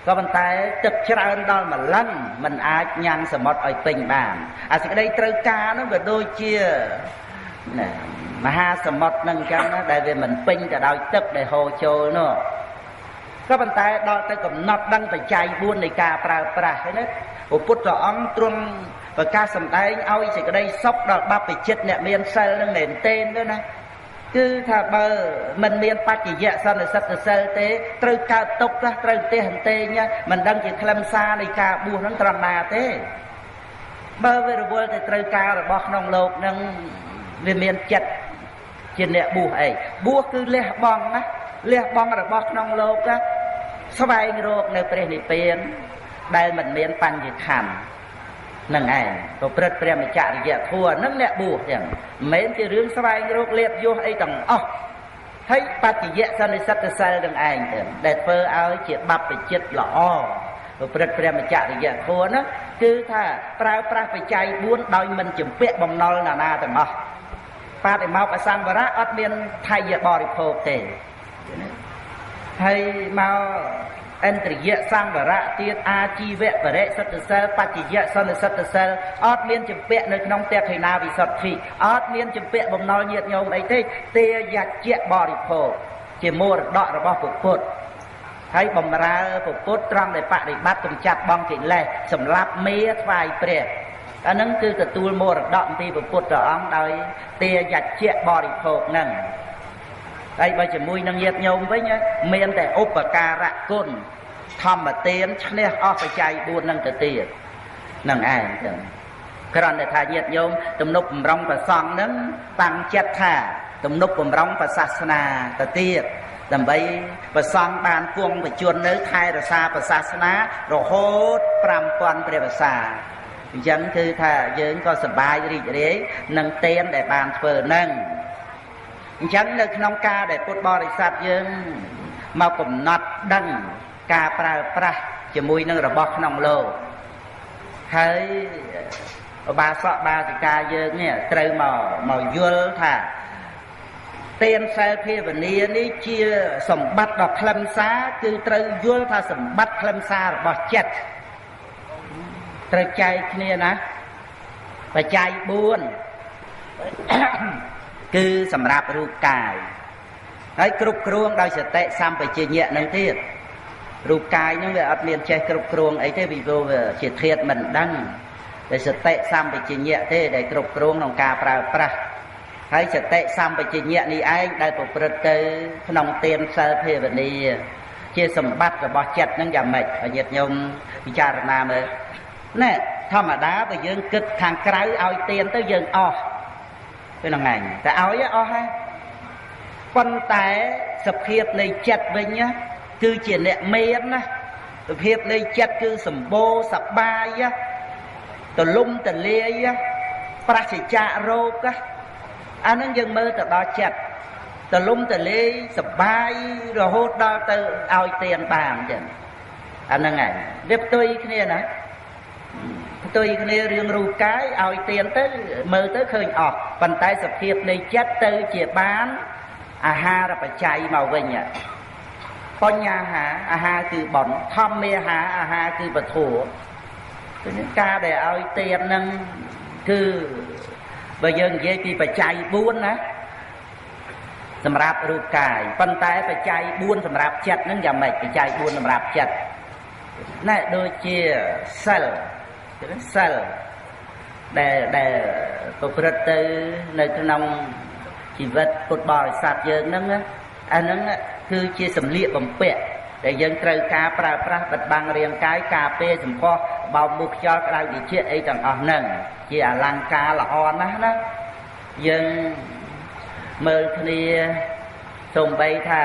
ក៏ប៉ុន្តែទឹកច្រើនដល់ម្លឹងមិនអាចញ៉ាំងសមុទ្រឲ្យពេញបានអាសេចក្តីត្រូវការនោះក៏ដូចជាមហាសមុទ្រហ្នឹងអញ្ចឹងណាដែលវាមិនពេញទៅដោយទឹកដែលហូរចូលនោះក៏ប៉ុន្តែដល់ទៅកំណត់ដឹងបច្ច័យ4នៃការប្រើប្រាស់ហ្នឹងណាព្រះពុទ្ធអង្គទ្រង់ប្រកាសសម្ដែងឲ្យសេចក្តីសុខដល់បព្វជិតអ្នកមានសិលនឹងមែនទែនទៅណាគឺថាបើមិនមានបច្ចយៈសន្និសិទ្ធសិលទេត្រូវកើតទុក្ខត្រូវទេហន្តែងមិនដឹងជាខ្លឹមសារនៃការបួសហ្នឹងត្រង់ណាទេបើវារវល់ទៅត្រូវការរបស់ក្នុងលោកហ្នឹងវាមានចិត្តជាអ្នកបួសអីបួសគឺលះបង់ណាលះបង់របស់ក្នុងលោកណាស្វែងរកនៅព្រះនិព្វានដែលមិនមានបញ្ញខណ្ឌនឹងឯងប្រព្រឹត្តព្រះមច្ចរិយធម៌នឹងអ្នកបួសចឹងមិនមែនជារឿងស្វែងរកលៀបយសអីទាំងអស់ហើយបច្ចយៈសន្និសិទ្ធសិលនឹងឯងទៅដែលធ្វើឲ្យជាបព្វជិតល្អប្រព្រឹត្តព្រះមច្ចរិយធម៌ណាគឺថាប្រើប្រាស់បច្ច័យ4ដោយមិនជំពាក់បំណុលណាទាំងអស់បដិមោកអសង្វរៈអត់មានថយបរិភោគទេហើយមកអន្ត្រយៈសង្វរៈទៀតអាជីវៈបរិសុទ្ធសិលបច្ចយៈសន្និសិទ្ធសិលអត់មានជំពាក់នៅក្នុងតេខិណាវិសុទ្ធិអត់មានជំពាក់បំណុលញាតិញោមអីទេទេយជ្ជៈបរិភោគ ជាមរតករបស់ពុទ្ធហើយបំរើពុទ្ធត្រង់ដែលបដិបត្តិកម្ចាត់បងកិលេសសម្រាប់មេថ្វាយព្រះអាហ្នឹងគឺទទួលមរតកអំពីពុទ្ធព្រះអង្គដោយទាយច្ចៈបរិភោគហ្នឹងហើយបើជាមួយនឹងញាតិញោមវិញមានតែឧបការៈគុណធម្មទានឈ្នះអស់បច្ច័យ4នឹងទៅទៀតនឹងឯងចឹងគ្រាន់តែថាញាតិញោមទំនុកបំរុងប្រសង់ហ្នឹងតាំងចិត្តថាទំនុកបំរុងប្រសាសនាទៅទៀតដើម្បីប្រសង់បានគង់បជននៅថែរក្សាប្រសាសនារហូត5000ព្រះវស្សាអញ្ចឹងគឺថាយើងក៏សប្បាយរីករាយនឹងទានដែលបានធ្វើហ្នឹងអញ្ចឹងនៅក្នុងការដែលពុទ្ធបរិស័ទយើងមកកំណត់ដឹងការប្រើប្រាស់ជាមួយនឹងរបស់ក្នុងលោកហើយឧបាសកបាសិកាយើងនេះត្រូវមកយល់ថាទានសិលភាវនានេះជាសម្បត្តិដ៏ខ្លឹមសារគឺត្រូវយល់ថាសម្បត្តិខ្លឹមសាររបស់ចិត្តត្រូវចែកគ្នាណាបច្ច័យ4គឺសម្រាប់រូបកាយហើយគ្រប់គ្រងដោយសតិសម្បជញ្ញៈនឹងទៀតរូបកាយហ្នឹងវាអត់មានចេះគ្រប់គ្រងអីទេពីព្រោះវាជាធាតុមិនដឹងតែសតិសម្បជញ្ញៈទេដែលគ្រប់គ្រងក្នុងការប្រើប្រាស់ហើយសតិសម្បជញ្ញៈនេះឯងដែលប្រព្រឹត្តទៅក្នុងទានសិលភាវនាជាសម្បត្តិរបស់ចិត្តហ្នឹងយ៉ាងម៉េចឲ្យញាតិញោមពិចារណាមើលណែធម្មតាបើយើងគិតខាងក្រៅឲ្យទានទៅយើងអស់ពេលហ្នឹងឯងតែឲ្យអស់ហើយប៉ុន្តែសភាពនៃចិត្តវិញគឺជាអ្នកមានណាសភាពនៃចិត្តគឺសម្បូរសប្បាយទលំទលាយប្រសិជ្ជៈរោគអានឹងយើងមើលទៅដល់ចិត្តទលំទលាយសប្បាយរហូតដល់ទៅឲ្យទានបានចឹងអានឹងឯងវាផ្ទុយគ្នាណាផ្ទុយគ្នារឿងរូបកាយឲ្យទានទៅមើលទៅឃើញអស់ប៉ុន្តែសភាពនៃចិត្តទៅជាបានអាហារបច្ច័យមកវិញបញ្ញាហាអាហារគឺបន់ធម្មាហាអាហារគឺពធការដែលឲ្យទាននឹងគឺបើយើងនិយាយពីបច្ច័យ4ណាសម្រាប់រូបកាយប៉ុន្តែបច្ច័យ4សម្រាប់ចិត្តនឹងយ៉ាងម៉េចបច្ច័យ4សម្រាប់ចិត្តណែដូចជាសិលដែលប្រព្រឹត្តទៅនៅក្នុងជីវិតពុទ្ធបរិស័ទយើងហ្នឹងអាហ្នឹងគឺជាសម្លៀកបំពាក់ដែលយើងត្រូវការប្រើប្រាស់បិទបាំងរាងកាយការពារសម្ផស្សបោកមុខខ្យល់ក្តៅវិជាអីទាំងអស់ហ្នឹងជាអលង្ការល្អណាស់ណាយើងមើលគ្នាសូម្បីថា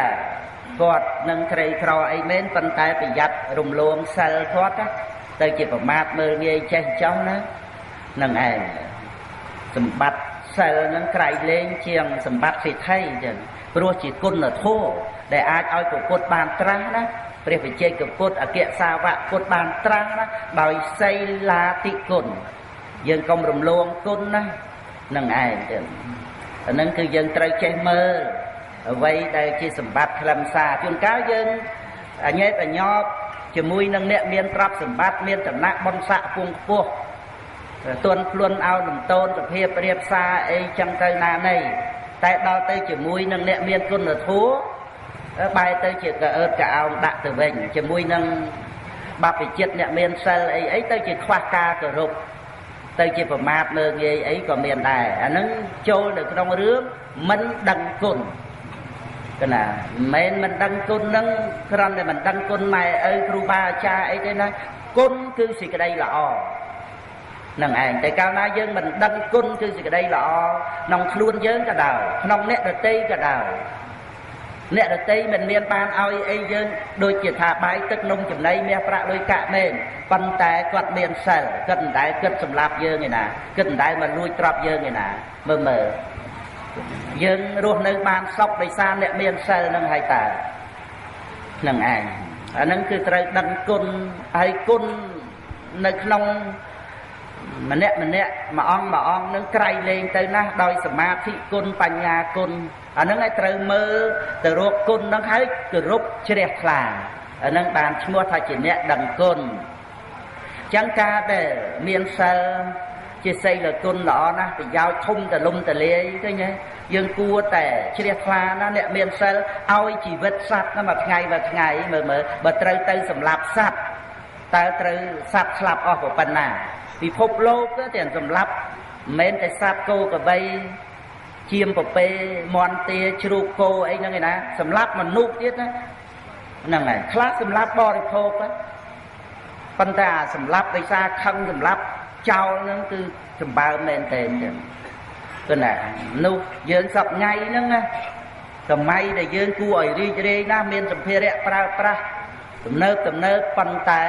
គាត់នឹងក្រីក្រអីមែនប៉ុន្តែប្រយ័ត្នរំលងសិលគាត់ទៅជាប្រមាថមើលងាយចេះចោះណានឹងឯងសម្បត្តិសិលនឹងក្រៃលែងជាងសម្បត្តិសេដ្ឋីចឹងព្រោះជាគុណធម៌ដែលអាចឲ្យពុទ្ធបានត្រាស់ណាព្រះវិជ័យកពុទ្ធអគ្គសាវកពុទ្ធបានត្រាស់ណាដោយសីលាតិគុណយើងកុំរំលងគុណណានឹងឯងចឹងអានឹងគឺយើងត្រូវចេះមើលអ្វីដែលជាសម្បត្តិខ្លឹមសារជួនកាលយើងអញេតអញប់ជាមួយនឹងអ្នកមានទ្រព្យសម្បត្តិមានឋានៈបុណ្យស័ក្តិពងខ្ពស់ទន់ភ្លន់ឲ្យលំទោនសភាពរៀបសារអីចឹងទៅណាណីតែដល់ទៅជាមួយនឹងអ្នកមានគុណធម៌បែរទៅជាកអើតកអោងដាក់ទៅវិញជាមួយនឹងបព្វជិតអ្នកមានសិលអីទៅជាខ្វះការគោរពទៅជាប្រមាថមើលងាយអីក៏មានដែរអាហ្នឹងចូលនៅក្នុងរឿងមិនដឹងគុណកណាមិនដឹងគុណហ្នឹងគ្រាន់តែមិនដឹងគុណម៉ែឪគ្រូបាអាចារ្យអីទេណាគុណគឺសេចក្តីល្អនឹងឯងតែកាលណាយើងមិនដឹងគុណគឺសេចក្តីល្អក្នុងខ្លួនយើងក៏ដោយក្នុងអ្នកដទៃក៏ដោយអ្នកដទៃមិនមានបានឲ្យអីយើងដូចជាថាបាយទឹកនំចំណីមាសប្រាក់លុយកាក់មែនប៉ុន្តែគាត់មានសិលគិតមិនដែលគិតសម្លាប់យើងឯណាគិតមិនដែលមកលួចទ្រព្យយើងឯណាមើលយើងរស់នៅបានសុខដោយសារអ្នកមានសិលនឹងហើយតើនឹងឯងអាហ្នឹងគឺត្រូវដឹងគុណហើយគុណនៅក្នុងម្នាក់មួយអង្គនឹងក្រៃលែងទៅណាស់ដោយសមាធិគុណបញ្ញាគុណអាហ្នឹងឲ្យត្រូវមើលទៅរកគុណហ្នឹងហើយគោរពជ្រះថ្លាអាហ្នឹងបានឈ្មោះថាជាអ្នកដឹងគុណអញ្ចឹងការដែលមានសិល ជាសីលគុណល្អណាស់ប្រយោជន៍ធំតលំតលាយឃើញទេយើងគួរតែជ្រះថ្លាណាអ្នកមានសិលឲ្យជីវិតសត្វណាមួយថ្ងៃមើលបើត្រូវទៅសម្លាប់សត្វតើត្រូវសត្វស្លាប់អស់ប៉ុណ្ណាពិភពលោកទៅសម្លាប់មិនមែនតែសត្វគោក្របីជាមពពេមន់ទាជ្រូកគោអីហ្នឹងឯណាសម្លាប់មនុស្សទៀតណាហ្នឹងហើយខ្លះសម្លាប់បរិភោគប៉ុន្តែសម្លាប់ដោយសារខឹងសម្លាប់ចោលហ្នឹងគឺសម្បើមមែនតើចឹងគឺណានោះយើងសពថ្ងៃហ្នឹងណាសម័យដែលយើងគួរឲ្យរីករាយណាស់មានសម្ភារៈប្រើប្រាស់ទំនើបប៉ុន្តែ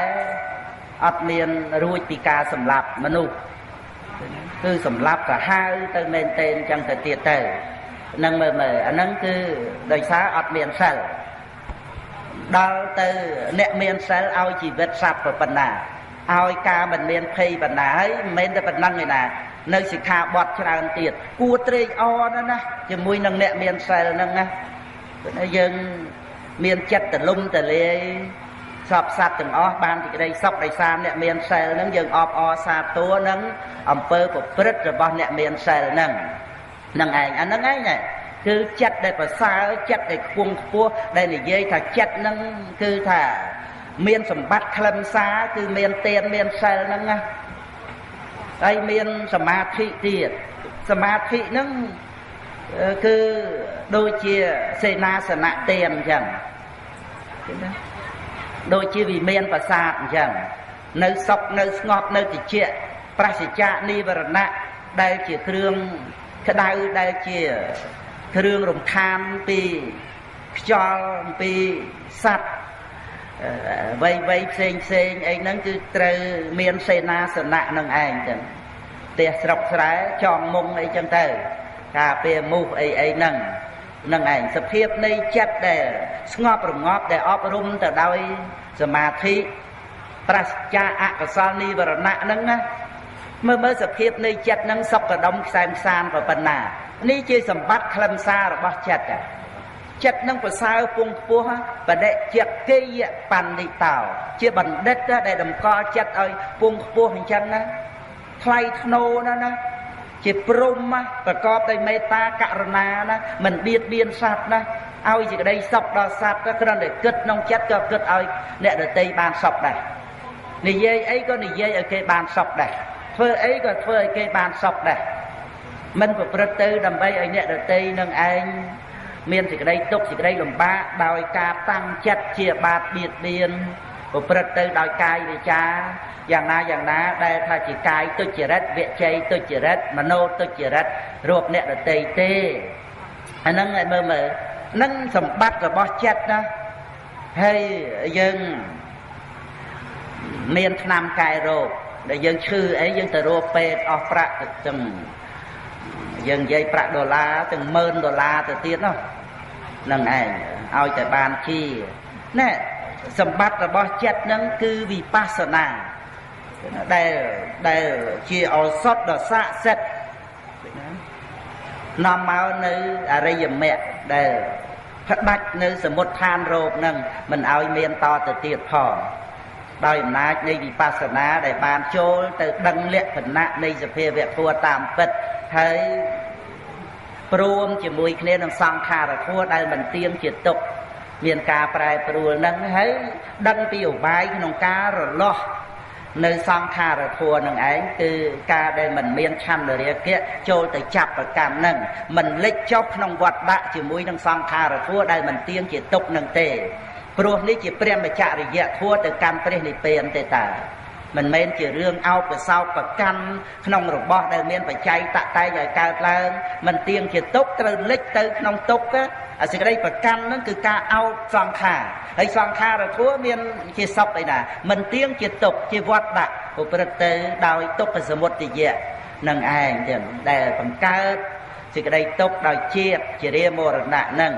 អត់មានរួចពីការសម្លាប់មនុស្សគឺសម្លាប់សាហាវទៅមែនតើចឹងទៅទៀតទៅហ្នឹងមើលអាហ្នឹងគឺដោយសារអត់មានសិលដល់ទៅអ្នកមានសិលឲ្យជីវិតសត្វប៉ុណ្ណាឲ្យការមិនមានភ័យបណ្ណាហើយមិនមែនតែប៉ុណ្ណឹងទេណានៅសិក្ខាបទច្រើនទៀតគួរត្រេកអរណាស់ជាមួយនឹងអ្នកមានសិលហ្នឹងណាយើងមានចិត្តទលំទលាយសពសត្វទាំងអស់បានសេចក្តីសុខដោយសារអ្នកមានសិលហ្នឹងយើងអបអរសាទរនឹងអំពើប្រព្រឹត្តរបស់អ្នកមានសិលហ្នឹងឯងអាហ្នឹងឯងគឺចិត្តដែលប្រសើរចិត្តដែលខ្ពង់ខ្ពស់ដែលនិយាយថាចិត្តហ្នឹងគឺថាមានសម្បត្តិខ្លឹមសារគឺមានទានមានសិលហ្នឹងណាហើយមានសមាធិទៀតសមាធិហ្នឹងគឺដូចជាសេនាសនៈទានអញ្ចឹងដូចជាវិមានប្រាសាទអញ្ចឹងនៅសុខនៅស្ងប់នៅតិចប្រសិជ្ជៈនិវរណៈដែលជាគ្រឿងក្តៅដែលជាគ្រឿងរំខានពីខ្យល់ពីសត្វវ័យផ្សេងអីហ្នឹងគឺត្រូវមានសេនាសនៈនឹងឯងចឹងផ្ទះស្រុកស្រែចងមុងអីចឹងទៅការពារមូសអីហ្នឹងឯងសភាពនៃចិត្តដែលស្ងប់រងាប់ដែលអប់រំទៅដោយសមាធិប្រសិជ្ជៈអកុសលនិវរណៈហ្នឹងណាមើលសភាពនៃចិត្តហ្នឹងសុខកដុំខ្សែមខ្សានប៉ុណ្ណានេះជាសម្បត្តិខ្លឹមសាររបស់ចិត្តចិត្តនឹងប្រសើរពងខ្ពស់បដិជាកិយបណ្ឌិតោជាបណ្ឌិតដែលតម្កល់ចិត្តឲ្យពងខ្ពស់អញ្ចឹងណាថ្លៃថ្នូរណាជាព្រហ្មប្រកបដោយមេត្តាករុណាណាមិនបៀតបៀនសត្វណាឲ្យសេចក្តីសុខដល់សត្វគ្រាន់តែគិតក្នុងចិត្តក៏គិតឲ្យអ្នកដទៃបានសុខដែរនិយាយអីក៏និយាយឲ្យគេបានសុខដែរធ្វើអីក៏ធ្វើឲ្យគេបានសុខដែរមិនប្រព្រឹត្តទៅដើម្បីឲ្យអ្នកដទៃនឹងឯងមានសេចក្តីទុក្ខសេចក្តីលំបាកដោយការតាំងចិត្តជាបាបបៀតបៀនប្រព្រឹត្តទៅដោយកាយវាចាយ៉ាងណាដែលថាជាកាយទុច្ចរិតវិជ័យទុច្ចរិតមโนទុច្ចរិតរោគអ្នកដទៃទេអាហ្នឹងឲ្យមើលហ្នឹងសម្បត្តិរបស់ចិត្តណាហើយយើងមានថ្នាំកែរោគដែលយើងឈឺអីយើងទៅរកពេទ្យអស់ប្រាក់ចឹងយើងនិយាយប្រាក់ដុល្លារទាំង$10,000ទៅទៀតនោះនឹងឯងឲ្យតែបានជាណែសម្បត្តិរបស់ចិត្តនឹងគឺវិបស្សនាដែលជាឱសថដ៏ស័ក្តិសិទ្ធិនាំមកនៅអរិយមគ្គដែលផ្ដាច់នៅសមុទ្រឋានរោគនឹងមិនឲ្យមានតទៅទៀតផងដោយអំណាចនៃវិបស្សនាដែលបានចូលទៅដឹងលក្ខណៈនៃសភាវៈធម៌តាមពិតហើយព្រមជាមួយគ្នានឹងសង្ខារធម៌ដែលមិនទៀងជាទុក្ខមានការប្រែប្រួលនឹងហើយដឹងពីឧបាយក្នុងការរលាស់នៅសង្ខារធម៌នឹងឯងគឺការដែលមិនមានឆន្ទរាគៈចូលទៅចាប់ប្រកម្មនឹងមិនលិចចុះក្នុងវត្តដាក់ជាមួយនឹងសង្ខារធម៌ដែលមិនទៀងជាទុក្ខនឹងទេព្រោះនេះជាព្រមចរិយធម៌ទៅកាន់ព្រះនិព្វានទេតាមិនមែនជារឿងអោបសោកប្រកម្មក្នុងរបស់ដែលមានបច្ច័យតតែងឲ្យកើតឡើងមិនទៀងជាទុក្ខត្រូវលិចទៅក្នុងទុក្ខអាសេចក្តីប្រកម្មហ្នឹងគឺការអោបសង្ខារហើយសង្ខារធម៌មានជាសពអីណាមិនទៀងជាទុក្ខជាវត្តដាក់ប្រព្រឹត្តទៅដោយទុក្ខសមុទយៈនឹងឯងចឹងដែលបង្កើតសេចក្តីទុក្ខដោយជាតិជារាមរណៈនឹង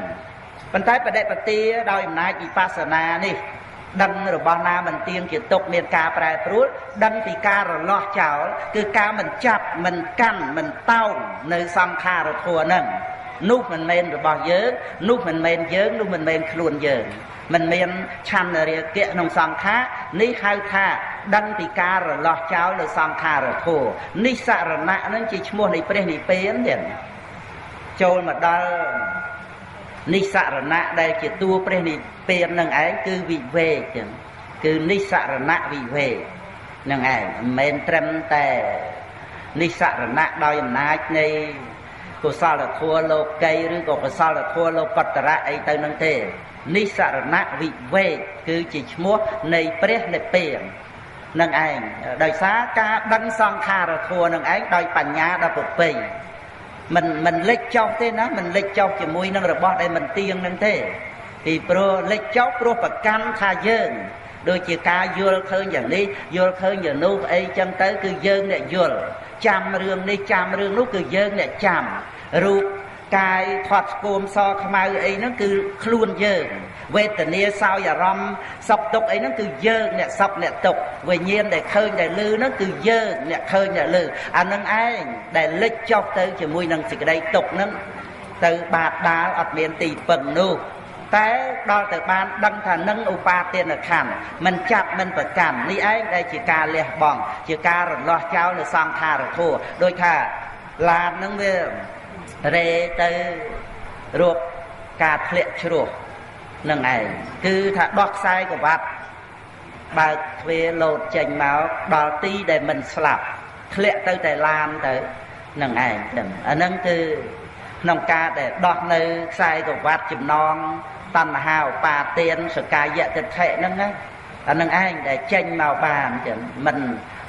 ប៉ុន្តែបដិបទាដោយអំណាចវិបស្សនានេះដឹងរបស់ណាមិនទៀងជាទុក្ខមានការប្រែប្រួលដឹងពីការរលាស់ចោលគឺការមិនចាប់មិនកាន់មិនតោងនៅសង្ខារធម៌ហ្នឹងនោះមិនមែនរបស់យើងនោះមិនមែនយើងនោះមិនមែនខ្លួនយើងមិនមានឆន្ទរាគៈក្នុងសង្ខារនេះហៅថា đăng bị ca rồi lọt cháu rồi sang kha rồi thua ní sạ rồi nạ nó chỉ mua này pre này pén vậy trôi mà đo ní sạ rồi nạ đây chỉ tua pre này pén nâng ấy cứ bị về cứ ní sạ rồi nạ bị về nâng ấy men trem tè ní sạ rồi nạ đôi em nát này cô sao là thua lô cây rồi cô sao là thua lô cọt ra ấy tới nâng thế ní sạ rồi nạ bị về cứ chỉ mua này pre này pén nâng ảnh đời xá ca đăng sang kha rồi thua nâng ảnh đòi bản nhà đã phục bì mình lệch chọc thế nó mình lệch chọc chỉ mùi nâng rồi bỏ đây mình tiên nâng thế thì pro lệch chọc pro phải căn kha dơn đôi chỉ ca vô khơiอย่างนี้vô khơi giờ nô ấy chân tới cứ dơn này vô chăm rương đi chăm rương lúc cứ dơn này chăm rụt cài thoát cồm so khmai ấy nó cứ luôn dơn về tình yêu sao giờ rom sập tục ấy nó cứ dơ nè sập nè tục về nhiên để khơi để lư nó cứ dơ nè khơi nè lư anh nâng ai để lệch chọc tới chỉ mùi nâng xịt đây tục nó từ bạt đá ở miền tây phần nu té đo từ ban đăng thà nâng upa tiền là khảm mình chặt mình phải cảm đi ấy đây chỉ ca lẹ bỏng chỉ ca rồi lo cháu rồi sang tha rồi thua đôi thà là nâng về rê tới ruột cà thẹn chuột nâng này cứ thà đọt sai của bạn bà thuê lột chành máu đỏ ti để mình slap thẹn tới Đài Loan tới nâng này nâng cứ nông ca để đọt nơi sai của bạn chìm non tần hào bà tiền sự ca dạ thực thể nâng ấy nâng anh để chành màu bàn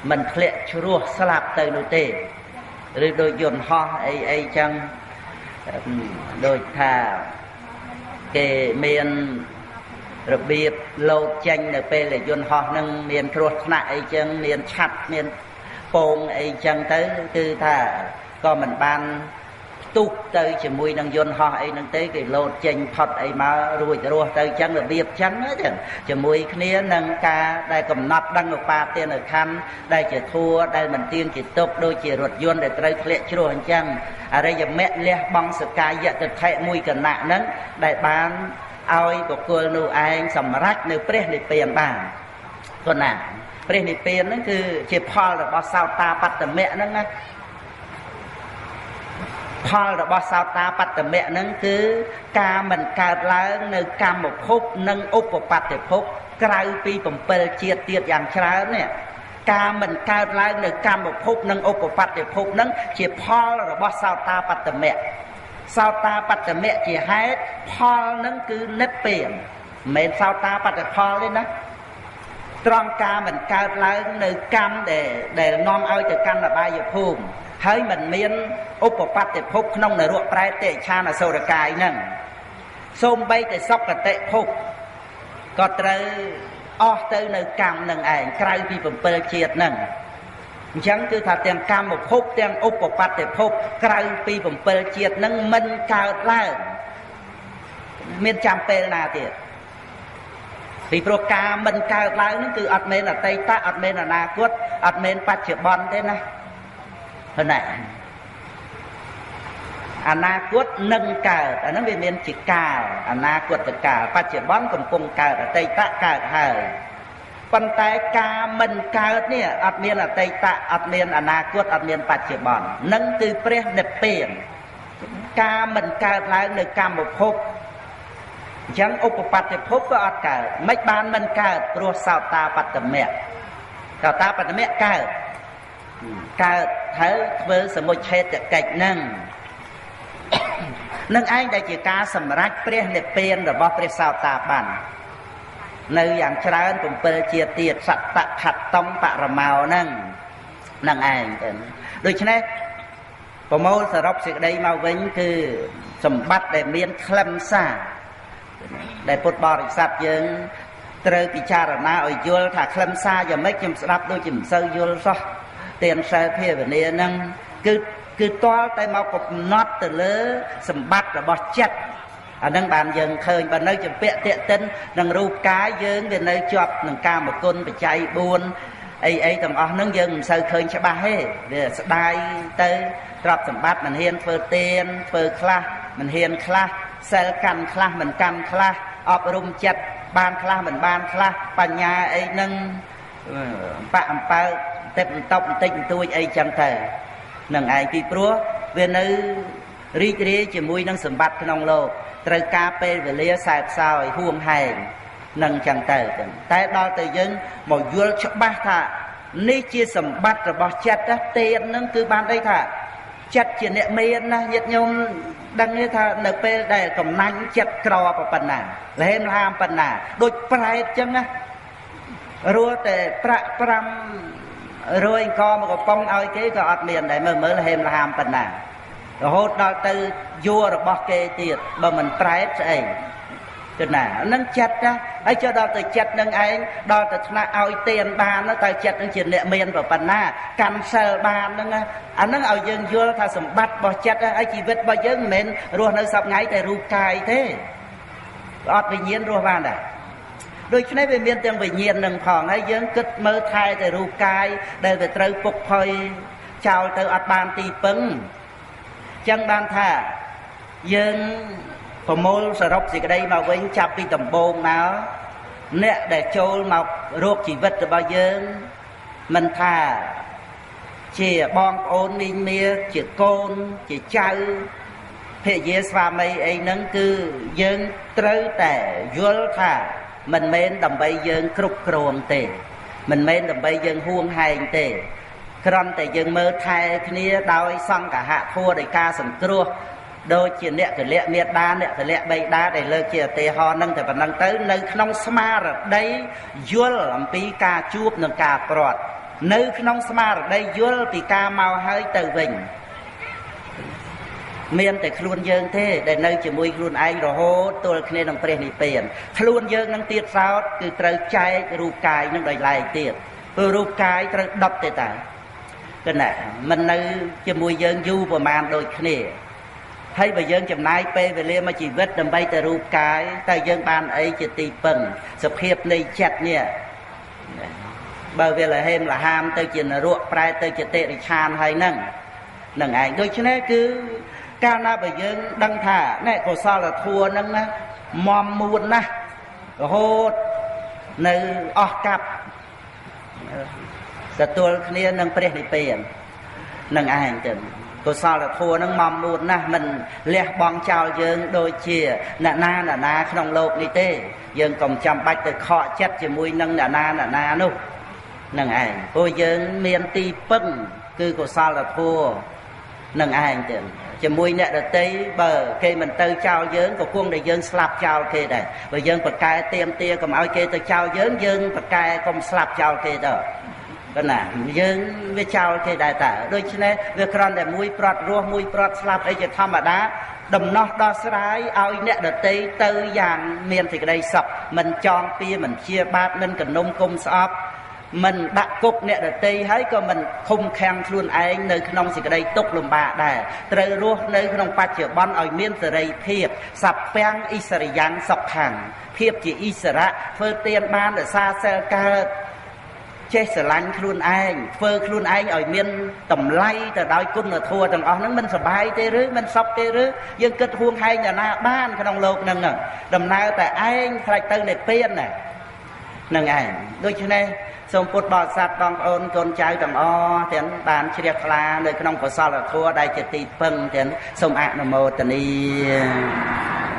mình thẹn chuột slap tới nụ tê rồi đôi dồn ho ấy chăng đôi thà cái miền rồi biệt lột chanh ở bên là dồn ho nâng miền ruột nại chân miền chặt miền pôn ấy chân tới từ thà có mình ban tụt tới chỉ mùi nâng dồn ho ấy nâng tới cái lột chanh phật ấy mà ruột tới chân là biệt chân hết chỉ mùi kia nâng ca đây cầm nọt đăng ở ba tiền ở khăn đây chỉ thua đây mình tiên chỉ tụt đôi chỉ ruột dồn để tới lệ chứ rồi chân ở đây giờ mẹ lẹ băng sự ca dạ thực thể mùi cần nặng nâng đại bán oi của cô nụ anh sầm rách nụ pre này tiền bàn còn nè pre này tiền nó cứ chỉ Paul là bao sao ta bắt tầm mẹ nó nghe Paul là bao sao ta bắt tầm mẹ nó cứ ca mình ca lớn nơi ca một phút nâng úp một bát để phút cày pi bầm bờ chia tiệt dạng trái nè ca mình ca lớn nơi ca một phút nâng úp một bát để phút nâng chỉ Paul là bao sao ta bắt tầm mẹ sao ta bắt tầm mẹ chỉ hết Paul nâng cứ nếp biển mẹ sao ta bắt được Paul lên đó trong ca mình ca lớn nơi cam để non ơi từ cam là bao giờ phùm hơi mình miên úp một bát để phúc nông là ruộng prai tệ cha là sâu được cài nâng xôm bay để sóc cả tệ phúc có trời o tới nơi cam nâng ảnh cày vì bầm bơ chiết nâng chẳng cứ thật tiền cam một phút tiền úp một bát để phúc cày vì bầm bơ chiết nâng mình cao lên miên chăm pê nào tiệt vì pro ca mình cao lên nó cứ ọt mên là tây ta ọt mên là na quất ọt mên bắt chữa bon thế này hồi nãy na quất nâng cao nó về miền chỉ cao na quất từ cao bắt chữa bon còn cùng cao ở tây ta cao hời còn tại ca mình cao nè ọt mên là tây ta ọt mên na quất ọt mên bắt chữa bon nâng từ pre nệp biển ca mình cao lên được cam một phút chẳng úp bát để phúc có ọt cao mấy ban mình cao pro sao ta bắt tầm mẹ sao ta bắt tầm mẹ cao cao thấy với sự một chết để cạnh nâng anh đây chỉ ca sầm rách pre nệp biển rồi bỏ pre sao ta bàn nơi dạng trái cũng bơ chia tiệt sạch tạ khát tông bạ rầm màu nâng anh đôi chân này bộ môn sở rốc sự đây màu vinhគឺសម្បត្តិដែលមានខ្លឹមសារដែលពុទ្ធបរិស័ទយើងត្រូវពិចារណាឲ្យយល់ថាខ្លឹមសារយ៉ាងម៉េចខ្ញុំស្ដាប់ដូចជាមិនសូវយល់សោះទានសិលភាវនាហ្នឹងគឺតល់តែមកកំណត់ទៅលើសម្បត្តិរបស់ចិត្តអានឹងបានយើងឃើញបើនៅចម្ពាក់តេតិននឹងរូបកាយយើងវានៅជាប់នឹងកាមគុណបច្ច័យ4អីទាំងអស់ហ្នឹងយើងមិនសូវឃើញច្បាស់ទេវាស្ដាយទៅទ្រព្យសម្បត្តិមិនហ៊ានធ្វើទានធ្វើខ្លះមិនហ៊ានខ្លះសិលកាន់ខ្លះមិនកាន់ខ្លះអប់រំចិត្តបានខ្លះមិនបានខ្លះបញ្ញាអីហ្នឹង បាក់អំពើតែបន្ទប់បន្តិចបន្តួចអីចឹងទៅនឹងឯងពីព្រោះវានៅរីករាយជាមួយនឹងសម្បត្តិក្នុងលោកត្រូវការពេលវេលាសែបសោយហួងហែងនឹងចឹងទៅតែដល់ទៅយើងមកយល់ច្បាស់ថានេះជាសម្បត្តិរបស់ចិត្តទេនឹងគឺបានន័យថាចិត្តជាអ្នកមានណាញាតិញោមដឹងទេថានៅពេលដែលកំណាញ់ចិត្តក្រប៉ុណ្ណាលហេមលហាមប៉ុណ្ណាដូចប្រែតចឹងណារស់តែប្រាក់500អង្គមកកំប៉ុងឲ្យគេក៏អត់មានដែរមើលលហេមលហាមប៉ុណ្ណារហូតដល់ទៅយួររបស់គេទៀតបើមិនប្រែតស្អីទៅណាហ្នឹងចិត្តណាហើយចុះដល់ទៅចិត្តនឹងឯងដល់ទៅថ្នាក់ឲ្យទានបានទៅចិត្តនឹងជាអ្នកមានប៉ុណ្ណាកម្មសិលបានហ្នឹងអាហ្នឹងឲ្យយើងយល់ថាសម្បត្តិរបស់ចិត្តហើយជីវិតរបស់យើងមិនមែនរស់នៅសពថ្ងៃតែរូបកាយទេអត់វិញ្ញាណរស់បានដែរដូច្នេះវាមានទាំងវិញ្ញាណនឹងផងហើយយើងគិតមើលថែតែរូបកាយដែលវាត្រូវពុកផុយចោលទៅអត់បានទីពឹងចឹងបានថាយើងប្រមូលសរុបសេចក្តីមកវិញចាប់ពីដំបូងមកអ្នកដែលចូលមករកជីវិតរបស់យើងមិនថាជាបងប្អូនមីងមាជាកូនជាចៅភរិយាស្វាមីអីហ្នឹងគឺយើងត្រូវតែយល់ថាមិនមែនដើម្បីយើងគ្រប់គ្រងទេមិនមែនដើម្បីយើងហួងហែងទេគ្រាន់តែយើងមើលថែគ្នាដោយសង្កហធម៌ដោយការសង្គ្រោះដូចជាអ្នកកលៈមេដាអ្នកកលៈបៃតាដែលលើកជាឧទាហរណ៍នឹងតែប៉ុណ្្នឹងទៅនៅក្នុងស្មារតីយល់អំពីការជួបនិងការព្រាត់នៅក្នុងស្មារតីយល់ពីការមកហើយទៅវិញមានតែខ្លួនយើងទេដែលនៅជាមួយខ្លួនឯងរហូតទល់គ្នានឹងព្រះនិព្វានខ្លួនយើងនឹងទៀតសោតគឺត្រូវចែករូបកាយនឹងដោយឡែកទៀតព្រោះរូបកាយត្រូវដុតទេតាគណៈមិននៅជាមួយយើងយូរប្រមាណដូចគ្នាហើយបើយើងចំណាយពេលវេលាមួយជីវិតដើម្បីតែរូបកាយតែយើងបានអីជាទីពឹងសភាពនៃចិត្តនេះបើវាលហេមលហាមទៅជានរកប្រែទៅជាតិរិឆានហើយនឹងឯងដូច្នេះគឺកាលណាបើយើងដឹងថាណែកុសលធម៌ហ្នឹងណាមមមួនណាស់រហូតនៅអស់កាប់ទទួលគ្នានឹងព្រះនិព្វាននឹងឯងទៅកុសលធម៌ហ្នឹងមមមួនណាស់មិនលះបង់ចោលយើងដូចជាអ្នកណាក្នុងโลกនេះទេយើងកុំចាំបាច់ទៅខកចិត្តជាមួយនឹងអ្នកណានោះនឹងឯងព្រោះយើងមានទីពឹងគឺកុសលធម៌នឹងឯងទៅជាមួយអ្នកដទៃបើគេមិនទៅចោលយើងក៏គង់តែយើងស្លាប់ចោលគេដែរបើយើងប្រកែទៀមទាកុំឲ្យគេទៅចោលយើងប្រកែកុំស្លាប់ចោលគេទៅប៉ុណ្ណាយើងវាចោលគេដែរតើដូច្នេះវាគ្រាន់តែមួយប្រត់រស់មួយប្រត់ស្លាប់អីជាធម្មតាដំណោះដោះស្រាយឲ្យអ្នកដទៃទៅយ៉ាងមានសេចក្តីសុខមិនចងពៀមិនជាបាបមិនកណ្ដុំគុំស្អប់មិនដាក់គុកអ្នកដទៃហើយក៏មិនឃុំឃាំងខ្លួនឯងនៅក្នុងសេចក្តីទុក្ខលំបាកដែរត្រូវរស់នៅក្នុងបច្ចុប្បន្នឲ្យមានសេរីភាពសព្វាំងអ៊ីសរិយ៉ាងសុខខាងភាពជាអ៊ីសរៈធ្វើទានបានរក្សាសិលកើតចេះស្រឡាញ់ខ្លួនឯងធ្វើខ្លួនឯងឲ្យមានតម្លៃទៅដោយគុណធម៌ទាំងអស់ហ្នឹងមិនសប្បាយទេឬមិនសុខទេឬយើងគិតហួងហែងយ៉ាងណាបានក្នុងโลกហ្នឹងដំណើរតែឯងខ្លាចទៅនិព្វានហ្នឹងឯងដូច្នេះសូមពុទ្ធបរិស័ទបងប្អូនកូនចៅទាំងអស់ទាំងបានជ្រះថ្លានៅក្នុងកុសលធម៌ដែលជាទីពឹងទាំងសូមអនុមោទនា